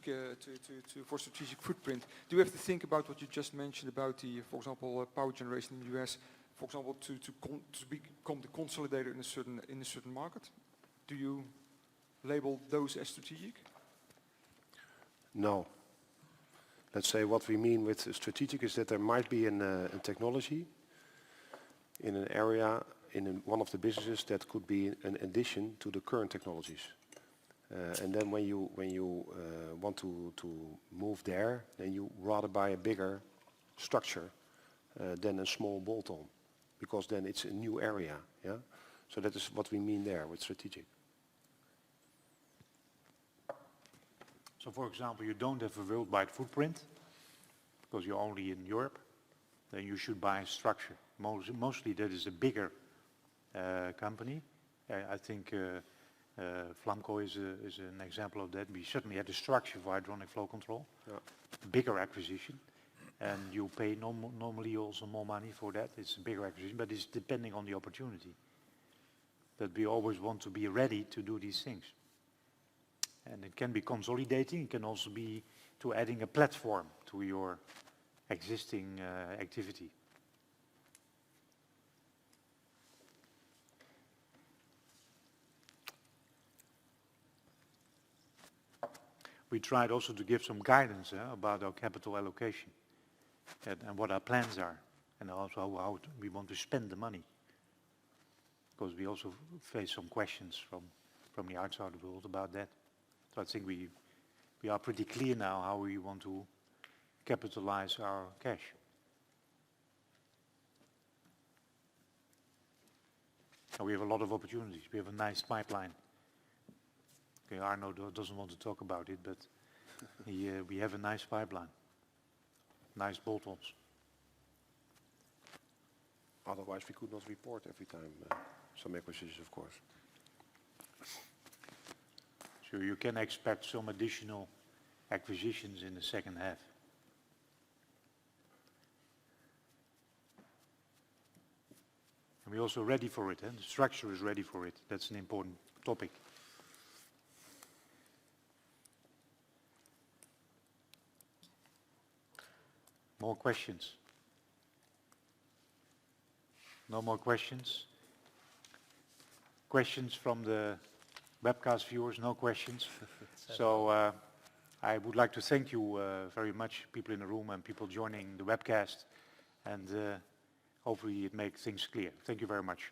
for strategic footprint. Do you have to think about what you just mentioned about the, for example, power generation in the US, for example, to become the consolidator in a certain market? Do you label those as strategic? No. Let's say what we mean with strategic is that there might be a technology in an area, one of the businesses that could be an addition to the current technologies. And then when you want to move there, then you rather buy a bigger structure than a small bolt-on, because then it's a new area. Yeah. So that is what we mean there with strategic. So for example, you don't have a worldwide footprint because you're only in Europe, then you should buy a structure. Mostly that is a bigger company. I think Flamco is an example of that. We certainly had a structure for hydronic flow control, bigger acquisition, and you pay normally also more money for that. It's a bigger acquisition, but it's depending on the opportunity. But we always want to be ready to do these things. And it can be consolidating, it can also be to adding a platform to your existing activity. We tried also to give some guidance about our capital allocation and what our plans are, and also how we want to spend the money. Because we also face some questions from the outside world about that. So I think we are pretty clear now how we want to capitalize our cash. And we have a lot of opportunities. We have a nice pipeline. Okay, Arno doesn't want to talk about it, but we have a nice pipeline. Nice bolt-ons. Otherwise, we could not report every time some acquisitions, of course. So you can expect some additional acquisitions in the second half. And we're also ready for it, and the structure is ready for it. That's an important topic. More questions? No more questions? Questions from the webcast viewers? No questions. So I would like to thank you very much, people in the room and people joining the webcast, and hopefully it makes things clear. Thank you very much.